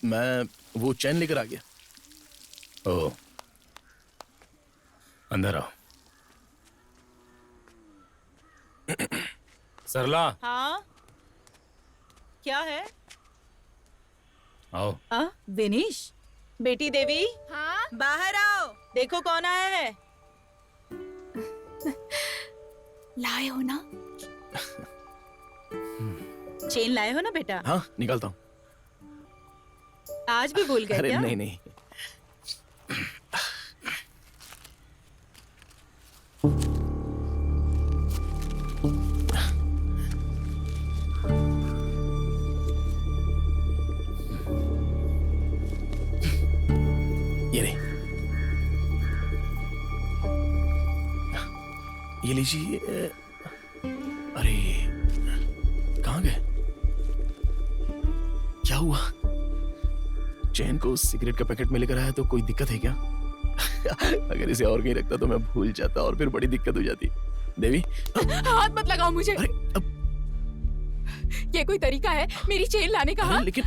मैं वो चैन लेकर आ गया। ओ, अंदर आओ। सरला। हाँ, क्या है? आओ। विनीश, बेटी देवी। हाँ? बाहर आओ, देखो कौन आया है। लाए हो ना? चेन लाए हो ना बेटा? हाँ, निकालता हूँ। आज भी भूल गए अरे क्या? नहीं नहीं। ये नहीं, ये लीजिए। अरे कहाँ गए? क्या हुआ? चैन को सिगरेट का पैकेट में लेकर आया तो कोई दिक्कत है क्या? अगर इसे और कहीं रखता तो मैं भूल जाता और फिर बड़ी दिक्कत हो जाती। देवी, हाथ मत लगाओ मुझे। अरे अब ये कोई तरीका है मेरी चेन लाने का? हाँ? लेकिन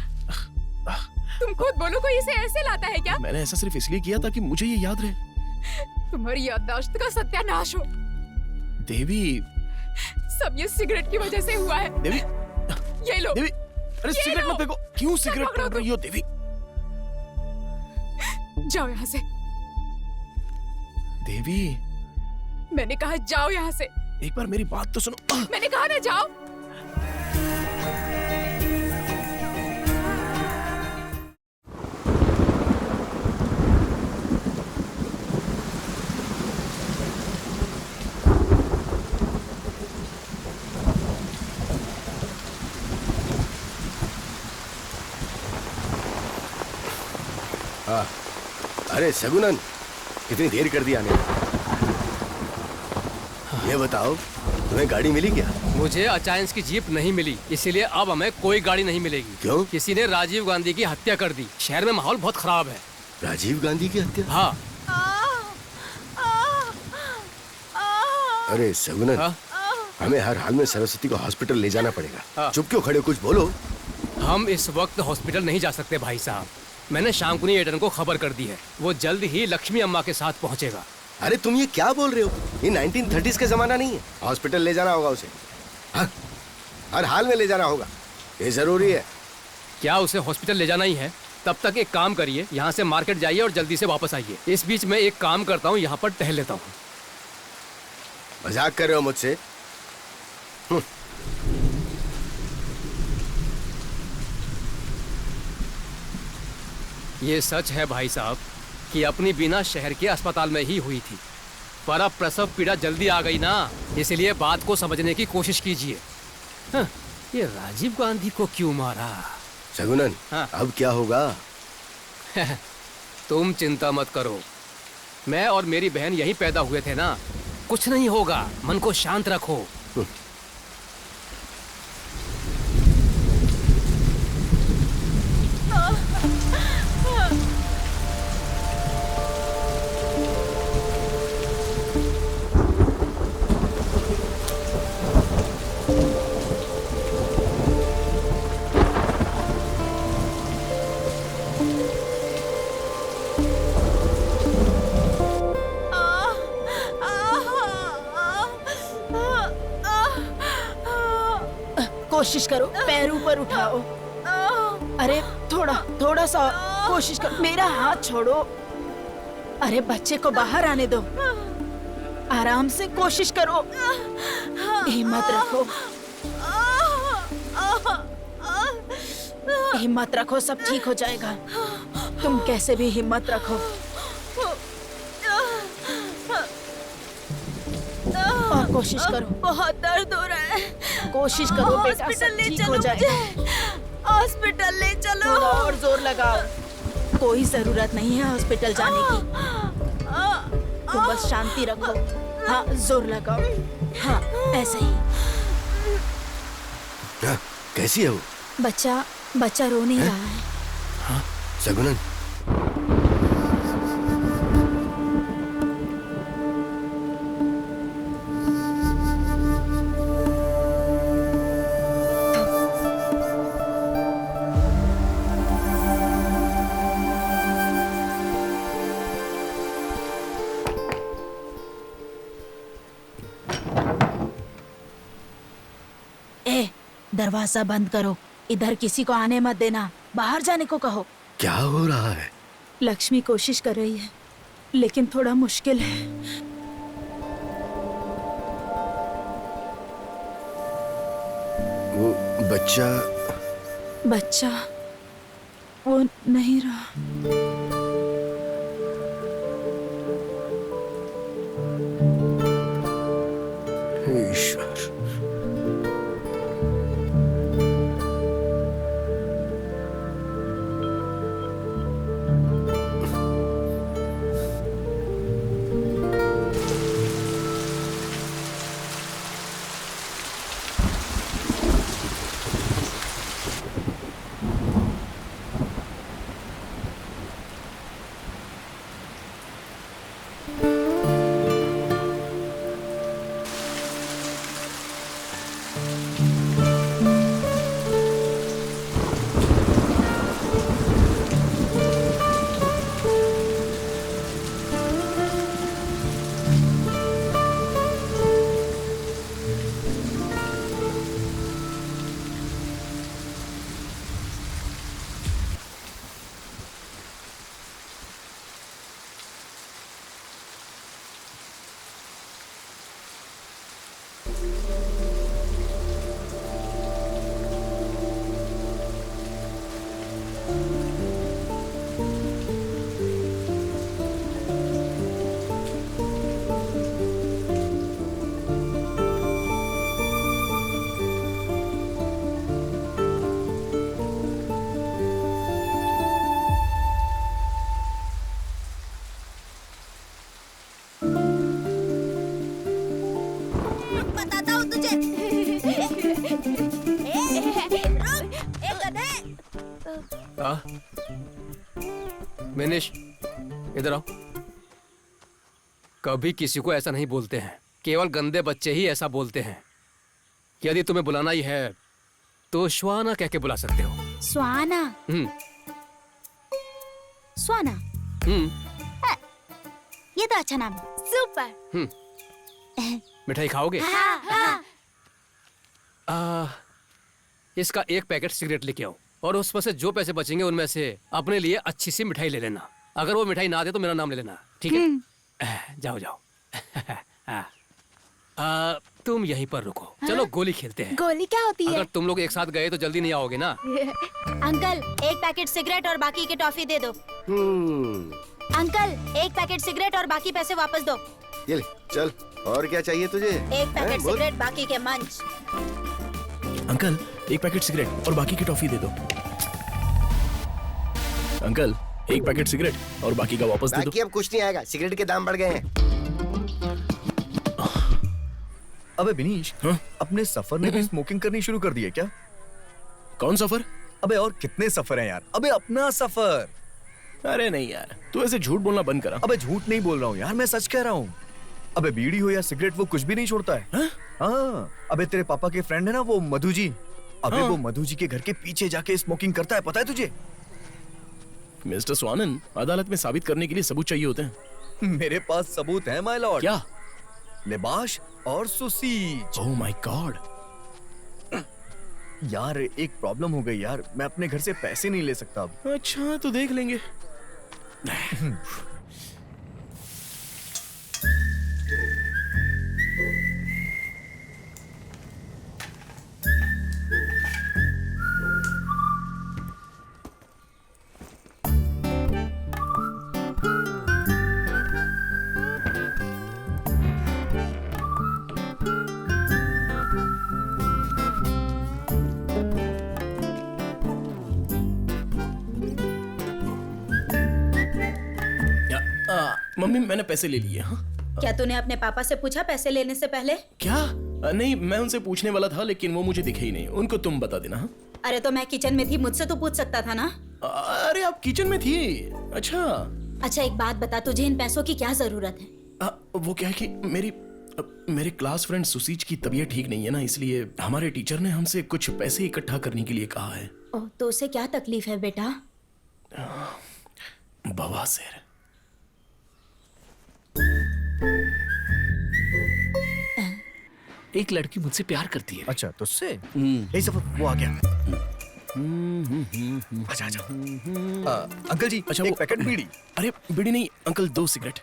तुम खुद बोलो, कोई इसे ऐसे लाता है क्या? मैंने ऐसा सिर्फ इसलिए किया ताकि मुझे ये याद रहे। तुम्हारी याददाश्त का सत्यानाश हो। देवी, सब ये सिगरेट की वजह से हुआ है। देवी, ये लो। देवी, अरे ये सिगरेट लो। मत फेंको। क्यों सिगरेट पकड़ो पकड़ रही हो देवी? जाओ यहाँ से। देवी, मैंने कहा जाओ यहाँ से। एक बार मेरी बात तो सुनो। मैंने कहा ना जाओ। हाँ, अरे सगुनन, कितनी देर कर दी आने में? ये बताओ, तुम्हें गाड़ी मिली क्या? मुझे अचायंस की जीप नहीं मिली, इसीलिए अब हमें कोई गाड़ी नहीं मिलेगी। क्यों? किसी ने राजीव गांधी की हत्या कर दी। शहर में माहौल बहुत खराब है। राजीव गांधी की हत्या? हाँ। अरे सगुनन, हाँ? हमें हर हाल में सरस्वती को हॉस्पिटल ले जाना पड़ेगा। हाँ। चुप क्यों खड़े हो, कुछ बोलो। हम इस वक्त हॉस्पिटल नहीं जा सकते भाई साहब। मैंने शांकुनी एडन को खबर कर दी है, वो जल्द ही लक्ष्मी अम्मा के साथ पहुंचेगा। अरे तुम ये क्या बोल रहे हो? ये 1930s का जमाना नहीं है। हॉस्पिटल ले जाना होगा उसे। हाँ, हर हाल में ले जाना होगा, ये जरूरी है। क्या उसे हॉस्पिटल ले जाना ही है? तब तक एक काम करिए, यहाँ से मार्केट जाइए और जल्दी से वापस आइए। इस बीच मैं एक काम करता हूँ, यहाँ पर टहल लेता हूँ। मजाक कर रहे हो मुझसे? ये सच है भाई साहब कि अपनी बिना शहर के अस्पताल में ही हुई थी, पर अब प्रसव पीड़ा जल्दी आ गई ना, इसलिए बात को समझने की कोशिश कीजिए। हाँ, ये राजीव गांधी को क्यों मारा? सगुनन, हाँ। अब क्या होगा? तुम चिंता मत करो, मैं और मेरी बहन यहीं पैदा हुए थे ना, कुछ नहीं होगा, मन को शांत रखो। कोशिश करो, पैर ऊपर उठाओ। अरे थोड़ा सा कोशिश करो। मेरा हाथ छोड़ो। अरे बच्चे को बाहर आने दो। आराम से कोशिश करो, हिम्मत रखो, हिम्मत रखो, सब ठीक हो जाएगा। तुम कैसे भी हिम्मत रखो और कोशिश करो। बहुत दर्द हो रहा है। कोशिश करो बेटा, सब ठीक हो जाएगा। हॉस्पिटल ले चलो। थोड़ा और जोर लगाओ। कोई जरूरत नहीं है हॉस्पिटल जाने की, तुम बस शांति रखो। हाँ, जोर लगाओ। हाँ, ऐसा ही। हाँ, कैसी है वो? बच्चा रो नहीं रहा है। शगुनन, दरवाजा बंद करो। इधर किसी को आने मत देना। बाहर जाने को कहो। क्या हो रहा है? लक्ष्मी कोशिश कर रही है, लेकिन थोड़ा मुश्किल है। वो बच्चा वो नहीं रहा। ईश्वर, बताता हूँ तुझे। मिनिश, इधर आओ। कभी किसी को ऐसा नहीं बोलते हैं, केवल गंदे बच्चे ही ऐसा बोलते हैं। यदि तुम्हें बुलाना ही है तो श्वाना कह के बुला सकते हो। स्वाना। स्वाना, ये तो अच्छा नाम है। सुपर। मिठाई खाओगे? हाँ, हाँ। इसका एक पैकेट सिगरेट लेके आओ और उसमें से जो पैसे बचेंगे उनमें से अपने लिए अच्छी सी मिठाई ले लेना। अगर वो मिठाई ना दे तो मेरा नाम ले लेना, ठीक है? जाओ जाओ। तुम यहीं पर रुको। चलो गोली खेलते हैं। गोली क्या होती है? अगर तुम लोग एक साथ गए तो जल्दी नहीं आओगे ना। अंकल, एक पैकेट सिगरेट और बाकी के टॉफी दे दो। अंकल, एक पैकेट सिगरेट और बाकी पैसे वापस दो। ये ले, चल। और क्या चाहिए तुझे? एक पैकेट बोल। सिगरेट, बाकी के मंच। अंकल, एक पैकेट सिगरेट और बाकी की टॉफी दे दो। अंकल, एक पैकेट सिगरेट और बाकी का वापस दे दो। बाकी अब कुछ नहीं आएगा, सिगरेट के दाम बढ़ गए हैं। अबे बिनीश, हाँ? अपने सफर ने भी स्मोकिंग करनी शुरू कर दी है क्या? कौन सफर? अबे और कितने सफर हैं यार? अबे अपना सफर। अरे नहीं यार, तू ऐसे झूठ बोलना बंद करा। अबे झूठ नहीं बोल रहा हूँ यार, मैं सच कह रहा हूँ। अबे बीड़ी हो या सिगरेट, वो कुछ भी नहीं छोड़ता है। हाँ? हाँ, अबे तेरे पापा के फ्रेंड है ना वो मधु जी, अबे हाँ। वो मधु जी के घर के पीछे जाके स्मोकिंग करता है, पता है तुझे? मिस्टर स्वानंद, अदालत में साबित करने के लिए सबूत चाहिए होते हैं। मेरे पास सबूत है माय लॉर्ड। क्या? लिबाश और सुसीज। Oh my God. यार एक प्रॉब्लम हो गई यार, मैं अपने घर से पैसे नहीं ले सकता अब। अच्छा, तो देख लेंगे। मम्मी, मैंने पैसे ले लिए। हाँ, क्या तूने अपने पापा से पूछा पैसे लेने से पहले? क्या? नहीं, मैं उनसे पूछने वाला था लेकिन वो मुझे दिखे ही नहीं। उनको तुम बता देना। हाँ? अरे तो मैं किचन में थी, मुझसे तो पूछ सकता था ना। अरे आप किचन में थी? अच्छा। अच्छा एक बात बता, तुझे इन पैसों की क्या जरूरत है? वो क्या है कि मेरे क्लास फ्रेंड सुसीज की तबीयत ठीक नहीं है ना, इसलिए हमारे टीचर ने हमसे कुछ पैसे इकट्ठा करने के लिए कहा है। ओह, तो उसे क्या तकलीफ है बेटा? बवासीर। एक लड़की मुझसे प्यार करती है। अच्छा तो उससे यही सब वो आ गया। अच्छा अच्छा। अंकल जी, अच्छा, एक वो पैकेट बीड़ी। अरे बीड़ी नहीं अंकल, 2 सिगरेट।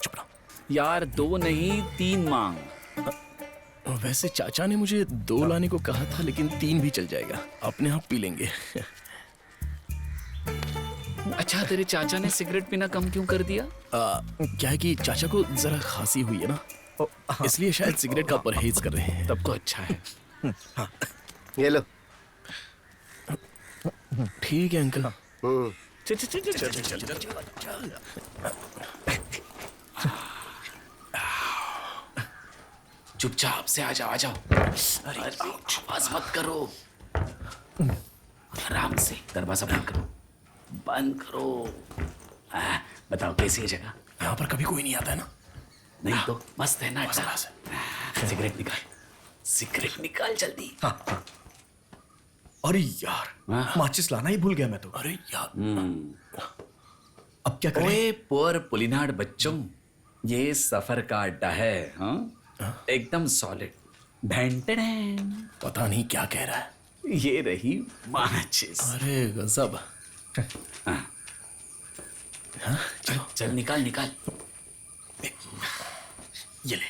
चुप रहो। यार 2 नहीं 3 मांग। वैसे चाचा ने मुझे 2 लाने को कहा था लेकिन 3 भी चल जाएगा, अपने आप पी लेंगे। अच्छा तेरे चाचा ने सिगरेट पीना कम क्यों कर दिया? क्या है कि चाचा को जरा खांसी हुई है ना, इसलिए शायद सिगरेट का परहेज कर रहे हैं। तब तो अच्छा है। ये लो। ठीक है अंकल। चल चल चल चल चल चल। चुपचाप से आ जाओ। अरे आवाज मत करो, आराम से दरवाजा बंद करो। बताओ कैसी है जगह? यहाँ पर कभी कोई नहीं आता है ना? नहीं तो मस्त है ना। अच्छा सिगरेट निकाल जल्दी। अरे यार, माचिस लाना ही भूल गया मैं तो। अरे यार, अब क्या करें? ओए पुअर पुलिनाड बच्चों, ये सफर का अड्डा है। हाँ एकदम सॉलिड। पता नहीं क्या कह रहा है। ये रही माचिस। अरे गजब। चल निकाल। ये ले।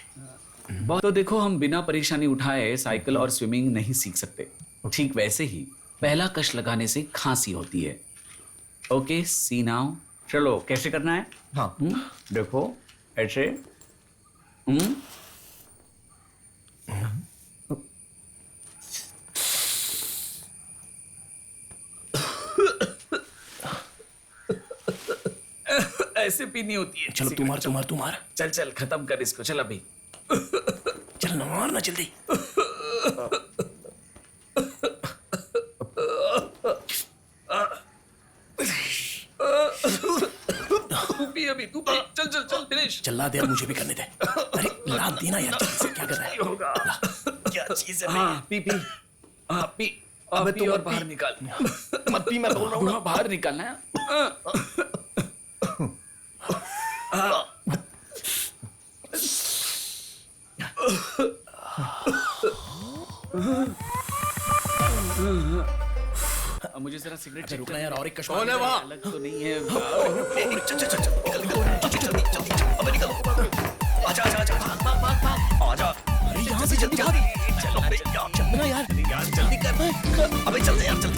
बहुत तो देखो, हम बिना परेशानी उठाए साइकिल और स्विमिंग नहीं सीख सकते। ठीक वैसे ही पहला कश लगाने से खांसी होती है। ओके सी नाउ। चलो कैसे करना है? हाँ। देखो ऐसे। ऐसे पीनी होती है। चलो तू मार। चल खत्म कर इसको। चल अभी चल ना, मार ना जल्दी। तू पी। चल फिनिश। चला दे, अब मुझे भी करने दे। अरे लाद देना यार, जल्दी से। क्या कर रहा है? होगा क्या चीज है? हाँ पी। अबे तू और बाहर निकाल। मत पी, मैं बोल रहा हूँ। बाहर निकालना है। मुझे जरा सिगरेट रुकना यार, और एक कश। कौन है वहाँ? अलग तो नहीं है। अरे यहाँ से जल्दी चलना यार, जल्दी कर। अबे चल यार, चल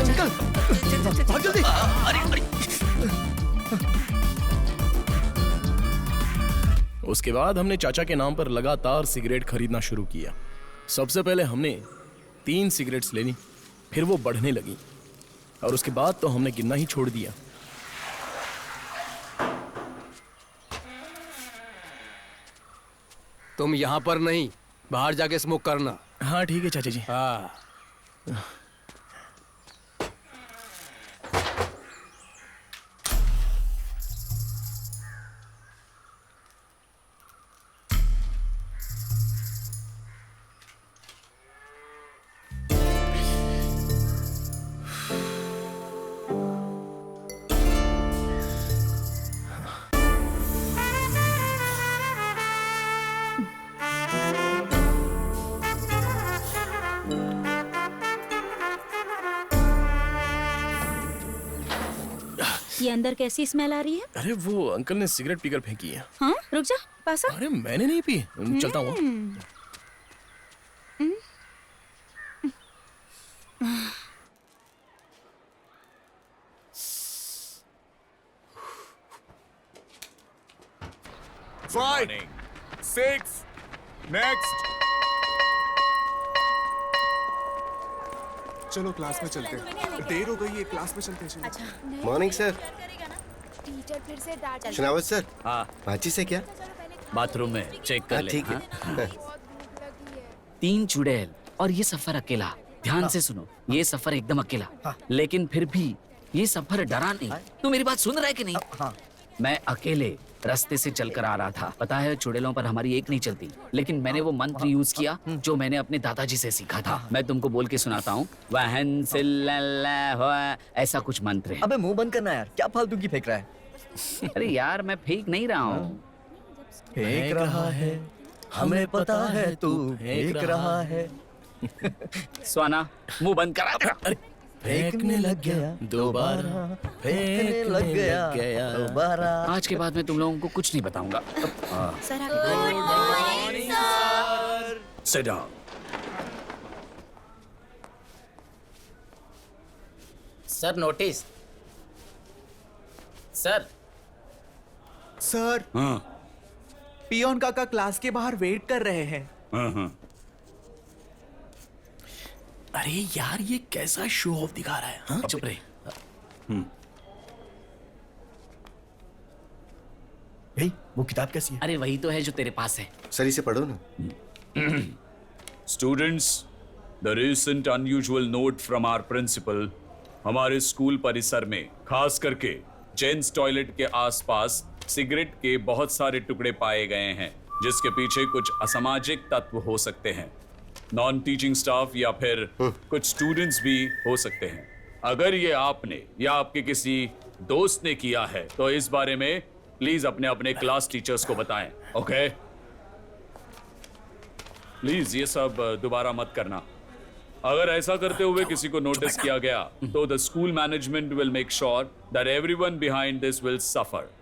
निकल, भाग जल्दी। अरे उसके बाद हमने चाचा के नाम पर लगातार सिगरेट खरीदना शुरू किया। सबसे पहले हमने 3 सिगरेट्स लेनी, फिर वो बढ़ने लगी और उसके बाद तो हमने गिनना ही छोड़ दिया। तुम यहाँ पर नहीं, बाहर जाके स्मोक करना। हाँ ठीक है चाचा जी। हाँ ये अंदर कैसी स्मेल आ रही है? अरे वो अंकल ने सिगरेट पीकर फेंकी है। हाँ रुक जा, पास आ। अरे मैंने नहीं पी, चलता हूँ। Five, 6, next. चलो क्लास में चलते हैं, देर हो गई है, क्लास में चलते हैं। अच्छा मॉर्निंग सर। टीचर फिर से डांट। शनावत सर। हाँ। माचिस है क्या? बाथरूम में चेक कर ले। ठीक है। हाँ? 3 चुड़ैल और ये सफर अकेला। ध्यान से सुनो, ये सफर एकदम अकेला, लेकिन फिर भी ये सफर डरा नहीं। तू मेरी बात सुन रहा है कि नहीं? मैं अकेले रास्ते से चलकर आ रहा था। पता है चुड़ैलों पर हमारी एक नहीं चलती, लेकिन मैंने वो मंत्र यूज किया जो मैंने अपने दादाजी से सीखा था। मैं तुमको बोल के सुनाता हूँ, वहन सिल्लल्लाह हो, ऐसा कुछ मंत्र है। अबे मुंह बंद करना यार, क्या फालतू की फेंक रहा है? अरे यार मैं फेंक नहीं रहा हूँ। फेंक रहा है, हमें पता है तू फेंक रहा है। स्वाना मुंह बंद करा। फेंकने लग गया दोबारा, फेंकने लग गया दोबारा। आज के बाद मैं तुम लोगों को कुछ नहीं बताऊंगा। Sir Sit down. Sir notice. Sir sir, peon काका क्लास के बाहर वेट कर रहे हैं। अरे यार ये कैसा शो ऑफ दिखा रहा है? हाँ? चुप रहे। भाई वो किताब कैसी है? अरे वही तो है जो तेरे पास है। सर इसे पढ़ो ना। Students, the recent unusual note from our principal, हमारे स्कूल परिसर में खास करके जेंट्स टॉयलेट के आसपास सिगरेट के बहुत सारे टुकड़े पाए गए हैं, जिसके पीछे कुछ असामाजिक तत्व हो सकते हैं। नॉन टीचिंग स्टाफ या फिर कुछ स्टूडेंट्स भी हो सकते हैं। अगर ये आपने या आपके किसी दोस्त ने किया है तो इस बारे में प्लीज अपने अपने क्लास टीचर्स को बताएं। ओके प्लीज ये सब दोबारा मत करना। अगर ऐसा करते हुए किसी को नोटिस किया गया तो the school management will make sure that everyone behind this will suffer.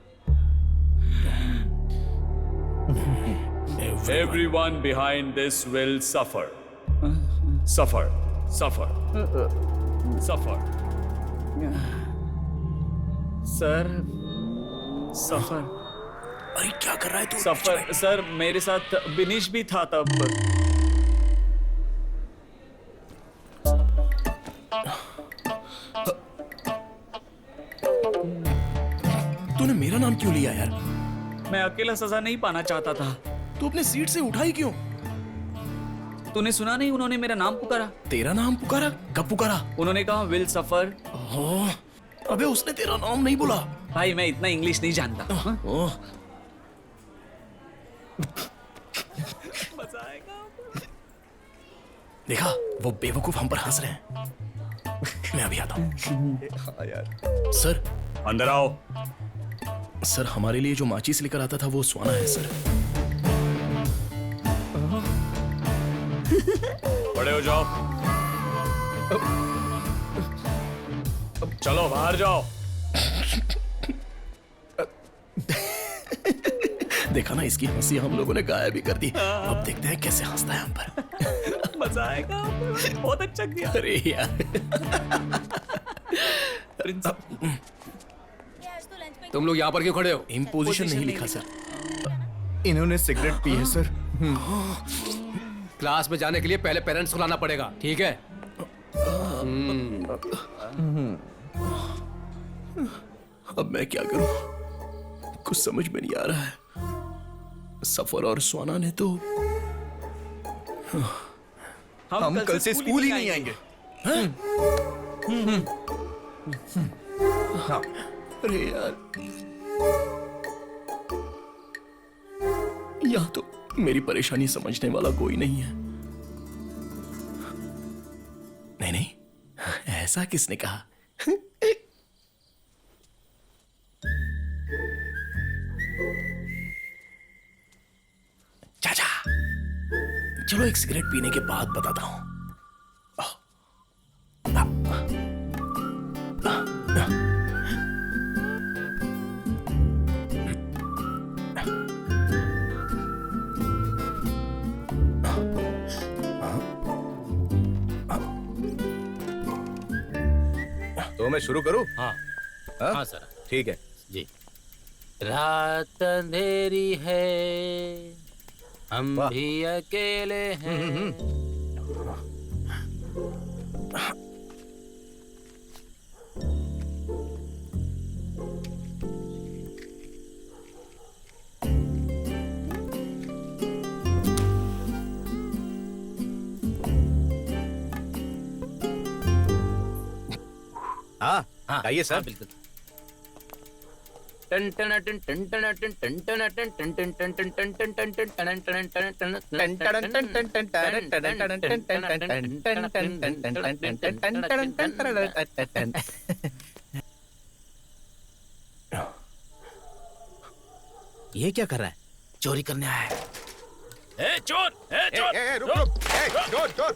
Everyone behind this will suffer. Suffer. Suffer. Suffer. Sir suffer. अरे क्या कर रहा है तू? सफर सर, मेरे साथ बिनीश भी था तब। तूने मेरा नाम क्यों लिया यार? मैं अकेला सजा नहीं पाना चाहता था। तू अपने सीट से उठाई क्यों? तूने सुना नहीं, उन्होंने मेरा नाम पुकारा। तेरा नाम पुकारा? कब पुकारा? उन्होंने कहा विल सफर। ओह, अबे उसने तेरा नाम नहीं बोला। भाई मैं इतना इंग्लिश नहीं जानता। ओह, देखा वो बेवकूफ हम पर हंस रहे हैं। मैं अभी आता हूँ। हाँ यार। सर अंदर आओ। सर हमारे लिए जो माचिस लेकर आता था वो स्वाना है सर। खड़े हो जाओ। चलो बाहर जाओ। देखा ना इसकी हंसी हम लोगों ने गायब भी कर दी। अब देखते हैं कैसे हंसता है हम पर। मजा आएगा। बहुत अच्छा किया। अरे यार तुम लोग यहाँ पर क्यों खड़े हो? इम्पोजिशन नहीं लिखा सर। इन्होंने सिगरेट पी है सर। क्लास में जाने के लिए पहले पेरेंट्स को लाना पड़ेगा, ठीक है? अब मैं क्या करूं? कुछ समझ में नहीं आ रहा है। सफर और स्वाना ने तो हम कल से स्कूल ही नहीं आएंगे। हाँ। अरे यार यहाँ तो मेरी परेशानी समझने वाला कोई नहीं है। नहीं नहीं, ऐसा किसने कहा? चाचा चलो एक सिगरेट पीने के बाद बताता हूं। तो मैं शुरू करूं? हाँ हाँ सर। ठीक है जी। रात अंधेरी है, हम भी अकेले हैं। हाँ आइए सर। बिल्कुल। ये क्या कर रहा है? चोरी करने आया है। ए चोर, ए चोर, रुक रुक, चोर चोर,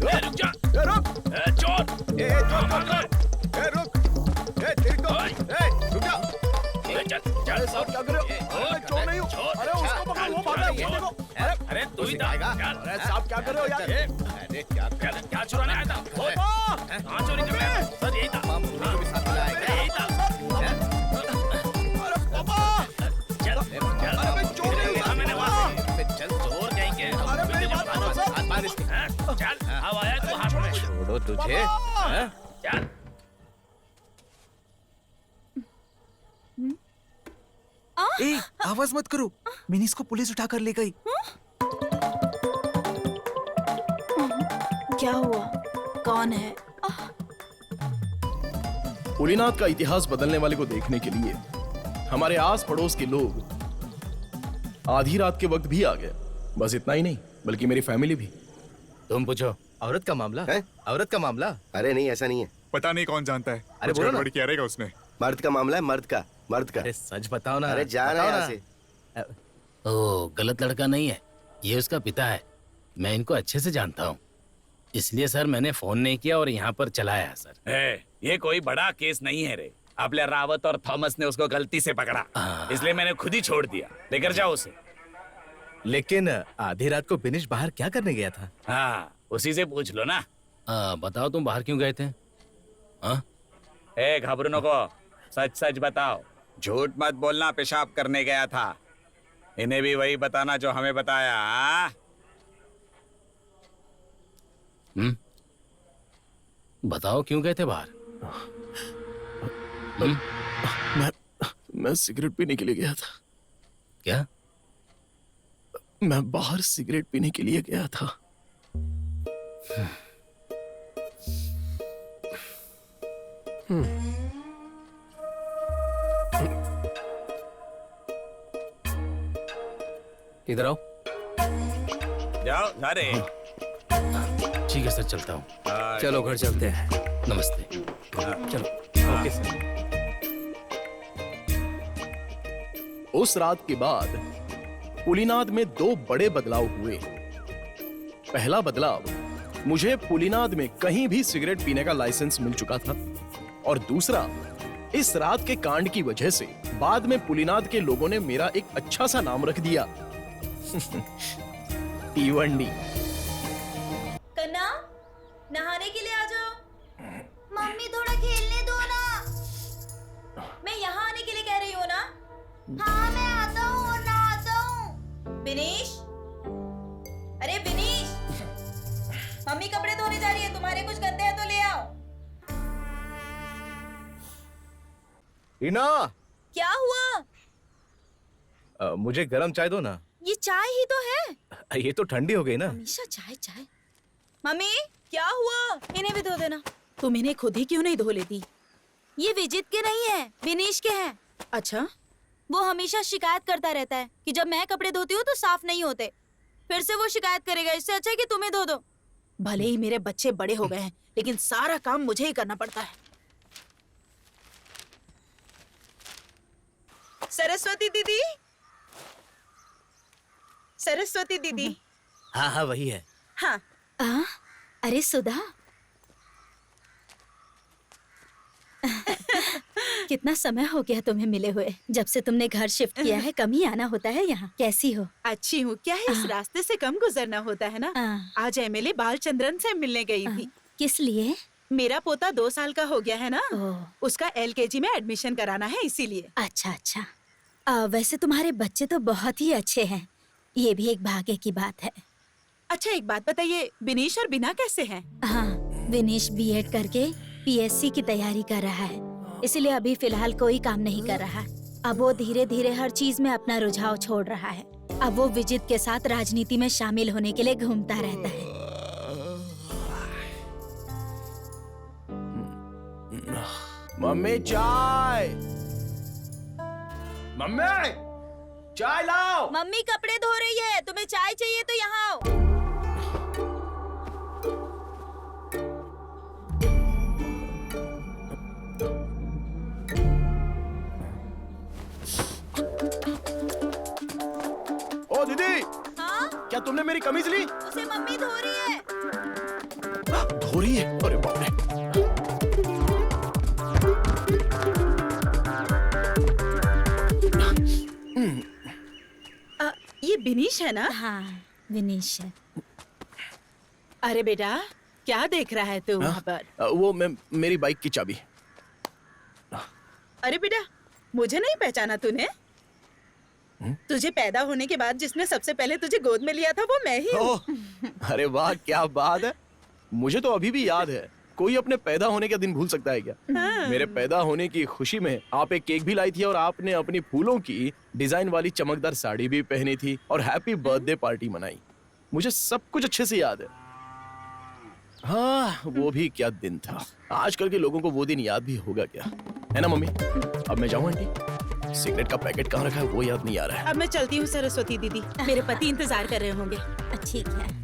रुक जा, रुक, चोर, रुक, तेरी तो, रुक जा। चल साहब क्या कर रहे हो? मैं चोर नहीं हूँ। अरे उसको पकड़, वो भाग रहा है, वो देखो। अरे तू ही था। अरे साहब क्या कर रहे हो यार? अरे क्या चुराने आया था? कहाँ चोरी कर रहे हैं? सर यही था। यही था। अरे पापा! चल, अरे मैं चोर नहीं हूँ। मैंने वहाँ से। चल चोर कहेंगे। अरे मेरी बात मानो सर। चल, अब आया तू हाथ में। छोड़ो तुझे। चल। ए, आवाज मत करो, मिनीस को पुलिस उठा कर ले गई। क्या हुआ? कौन है? पुलिनाथ का इतिहास बदलने वाले को देखने के लिए हमारे आस पड़ोस के लोग आधी रात के वक्त भी आ गए। बस इतना ही नहीं, बल्कि मेरी फैमिली भी। तुम पूछो। औरत का मामला है? औरत का मामला? अरे नहीं, ऐसा नहीं है। पता नहीं कौन जानता है। अरे बोलो ना। क्या रहेगा उसमें? मर्द का मामला है, मर्द का। अरे सच बताओ ना। अरे जा रहा है यहाँ से। ओ, गलत लड़का नहीं है, ये उसका पिता है। मैं इनको अच्छे से जानता हूँ, इसलिए सर मैंने फोन नहीं किया और यहाँ पर चलाया सर। ये कोई बड़ा केस नहीं है रे। आपले रावत और थॉमस ने उसको गलती से पकड़ा, इसलिए मैंने खुद ही छोड़ दिया। लेकर जाओ उसे। लेकिन आधी रात को बिनिश बाहर क्या करने गया था? हाँ, उसी से पूछ लो ना। बताओ तुम बाहर क्यों गए थे? घबरू नको, सच सच बताओ। झूठ मत बोलना। पेशाब करने गया था। इन्हें भी वही बताना जो हमें बताया। बताओ क्यों गए थे बाहर? मैं सिगरेट पीने के लिए गया था। क्या? मैं बाहर सिगरेट पीने के लिए गया था। इधर आओ। जाओ सारे। ठीक है सर, चलता हूँ। चलो घर चलते हैं। नमस्ते। चलो। Okay sir. उस रात के बाद पुलिनाद में दो बड़े बदलाव हुए। पहला बदलाव, मुझे पुलिनाद में कहीं भी सिगरेट पीने का लाइसेंस मिल चुका था, और दूसरा, इस रात के कांड की वजह से बाद में पुलिनाद के लोगों ने मेरा एक अच्छा सा नाम रख दिया, तीवंडी। कन्ना, नहाने के लिए आ जाओ। मम्मी थोड़ा खेलने दो ना। मैं यहाँ आने के लिए कह रही हूँ ना। हाँ मैं आता हूँ, नहाता हूँ। बिनीश, अरे बिनीश, मम्मी कपड़े धोने जा रही है, तुम्हारे कुछ गंदे हैं तो ले आओ। इना, क्या हुआ? मुझे गरम चाय दो ना। ये चाय ही तो है। ये तो ठंडी हो गई ना। हमेशा चाय चाय। मम्मी क्या हुआ? इन्हें भी धो देना। तुम इन्हें खुद ही क्यों नहीं धो लेती? ये विजित के नहीं है, विनीश के हैं। अच्छा, वो हमेशा शिकायत करता रहता है कि जब मैं कपड़े धोती हूँ तो साफ नहीं होते। फिर से वो शिकायत करेगा, इससे अच्छा है कि तुम्हें धो दो। भले ही मेरे बच्चे बड़े हो गए हैं, लेकिन सारा काम मुझे ही करना पड़ता है। सरस्वती दीदी, सरस्वती दीदी। हाँ हाँ वही है। हाँ। अरे सुधा, कितना समय हो गया तुम्हें मिले हुए। जब से तुमने घर शिफ्ट किया है कम ही आना होता है यहाँ। कैसी हो? अच्छी हूँ। क्या है, इस रास्ते से कम गुजरना होता है ना। आज एमएलए बालचंद्रन से मिलने गई थी। किस लिए? मेरा पोता 2 साल का हो गया है ना, उसका LKG में एडमिशन कराना है, इसीलिए। अच्छा अच्छा। वैसे तुम्हारे बच्चे तो बहुत ही अच्छे हैं, ये भी एक भाग्य की बात है। अच्छा एक बात बताइए, विनीश और बिना कैसे हैं? हाँ, विनीश B.Ed करके PSC की तैयारी कर रहा है, इसलिए अभी फिलहाल कोई काम नहीं कर रहा। अब वो धीरे धीरे हर चीज में अपना रुझाव छोड़ रहा है। अब वो विजित के साथ राजनीति में शामिल होने के लिए घूमता रहता है। मम्मी चाय, मम्मी चाय लाओ। मम्मी कपड़े धो रही है, तुम्हें चाय चाहिए तो यहाँ आओ। ओ दीदी, हाँ? क्या तुमने मेरी कमीज ली? उसे मम्मी धो रही है। धो रही है? अरे बाप रे। ये बिनीश है ना? हाँ, विनीश है। अरे बेटा, क्या देख रहा है तू वहाँ पर? वो मेरी बाइक की चाबी। अरे बेटा, मुझे नहीं पहचाना तूने? तुझे पैदा होने के बाद जिसने सबसे पहले तुझे गोद में लिया था वो मैं ही हूँ। ओह, अरे वाह, क्या बात है। मुझे तो अभी भी याद है। कोई अपने पैदा होने का दिन भूल सकता है क्या? मेरे पैदा होने की खुशी में आप एक केक भी लाई थी और आपने अपनी फूलों की डिजाइन वाली चमकदार साड़ी भी पहनी थी और हैप्पी बर्थडे पार्टी मनाई। मुझे सब कुछ अच्छे से याद है। हाँ, वो भी क्या दिन था। आजकल के लोगों को वो दिन याद भी होगा क्या, है ना मम्मी? अब मैं जाऊँ आंटी? सिगरेट का पैकेट कहाँ रखा है वो याद नहीं आ रहा है। अब मैं चलती हूँ सरस्वती दीदी, मेरे पति इंतजार कर रहे होंगे। ठीक है।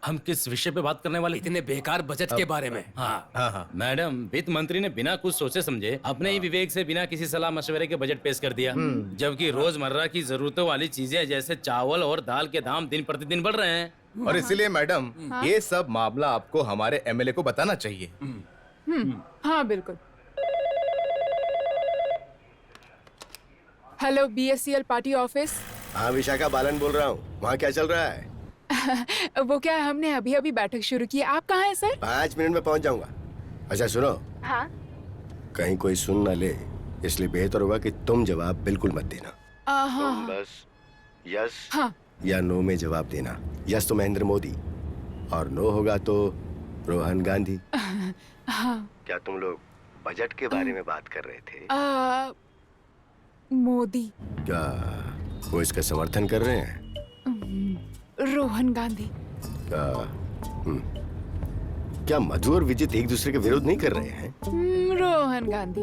हम किस विषय पे बात करने वाले? इतने बेकार बजट के बारे में। हाँ, मैडम, वित्त मंत्री ने बिना कुछ सोचे समझे अपने ही विवेक से बिना किसी सलाह मशवरे के बजट पेश कर दिया, जबकि रोजमर्रा की जरूरतों वाली चीजें जैसे चावल और दाल के दाम दिन प्रतिदिन बढ़ रहे हैं। और इसीलिए मैडम, ये सब मामला आपको हमारे एमएलए को बताना चाहिए। हाँ बिल्कुल। Hello, BSCL party office. हाँ, विशाखा बालन बोल रहा हूँ। वहाँ क्या चल रहा है? वो क्या, हमने अभी अभी बैठक शुरू की है। आप कहाँ हैं सर? 5 मिनट में पहुँच जाऊंगा। अच्छा सुनो, हाँ? कहीं कोई सुन न ले, इसलिए बेहतर होगा कि तुम जवाब बिल्कुल मत देना। तुम बस यस या नो में जवाब देना। यस तो महेंद्र मोदी और नो होगा तो रोहन गांधी। क्या तुम लोग बजट के बारे में बात कर रहे थे? मोदी। क्या वो इसका समर्थन कर रहे हैं? रोहन गांधी। क्या मधु और विजित एक दूसरे के विरोध नहीं कर रहे हैं? रोहन गांधी।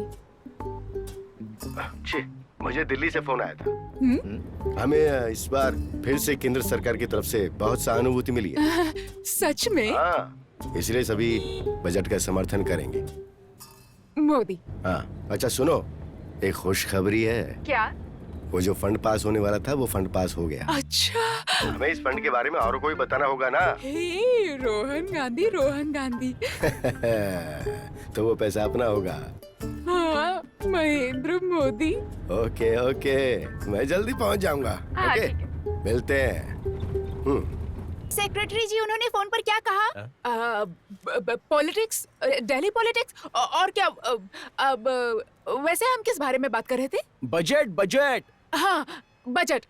मुझे दिल्ली से फोन आया था। हमें इस बार फिर से केंद्र सरकार की तरफ से बहुत सहानुभूति मिली है। सच में? हाँ, इसलिए सभी बजट का समर्थन करेंगे। मोदी। हाँ, अच्छा सुनो, एक खुशखबरी है। क्या? वो जो फंड पास होने वाला था वो फंड पास हो गया। अच्छा। हमें इस फंड के बारे में और कोई बताना होगा ना। हे, रोहन गांधी, रोहन गांधी। तो वो पैसा अपना होगा। हाँ, महेंद्र मोदी। ओके ओके, मैं जल्दी पहुंच जाऊंगा। ओके, मिलते हैं। सेक्रेटरी जी, उन्होंने फोन पर क्या कहा? पॉलिटिक्स, दिल्ली पॉलिटिक्स और क्या? अब वैसे हम किस बारे में बात कर रहे थे? बजट। हाँ, बजट।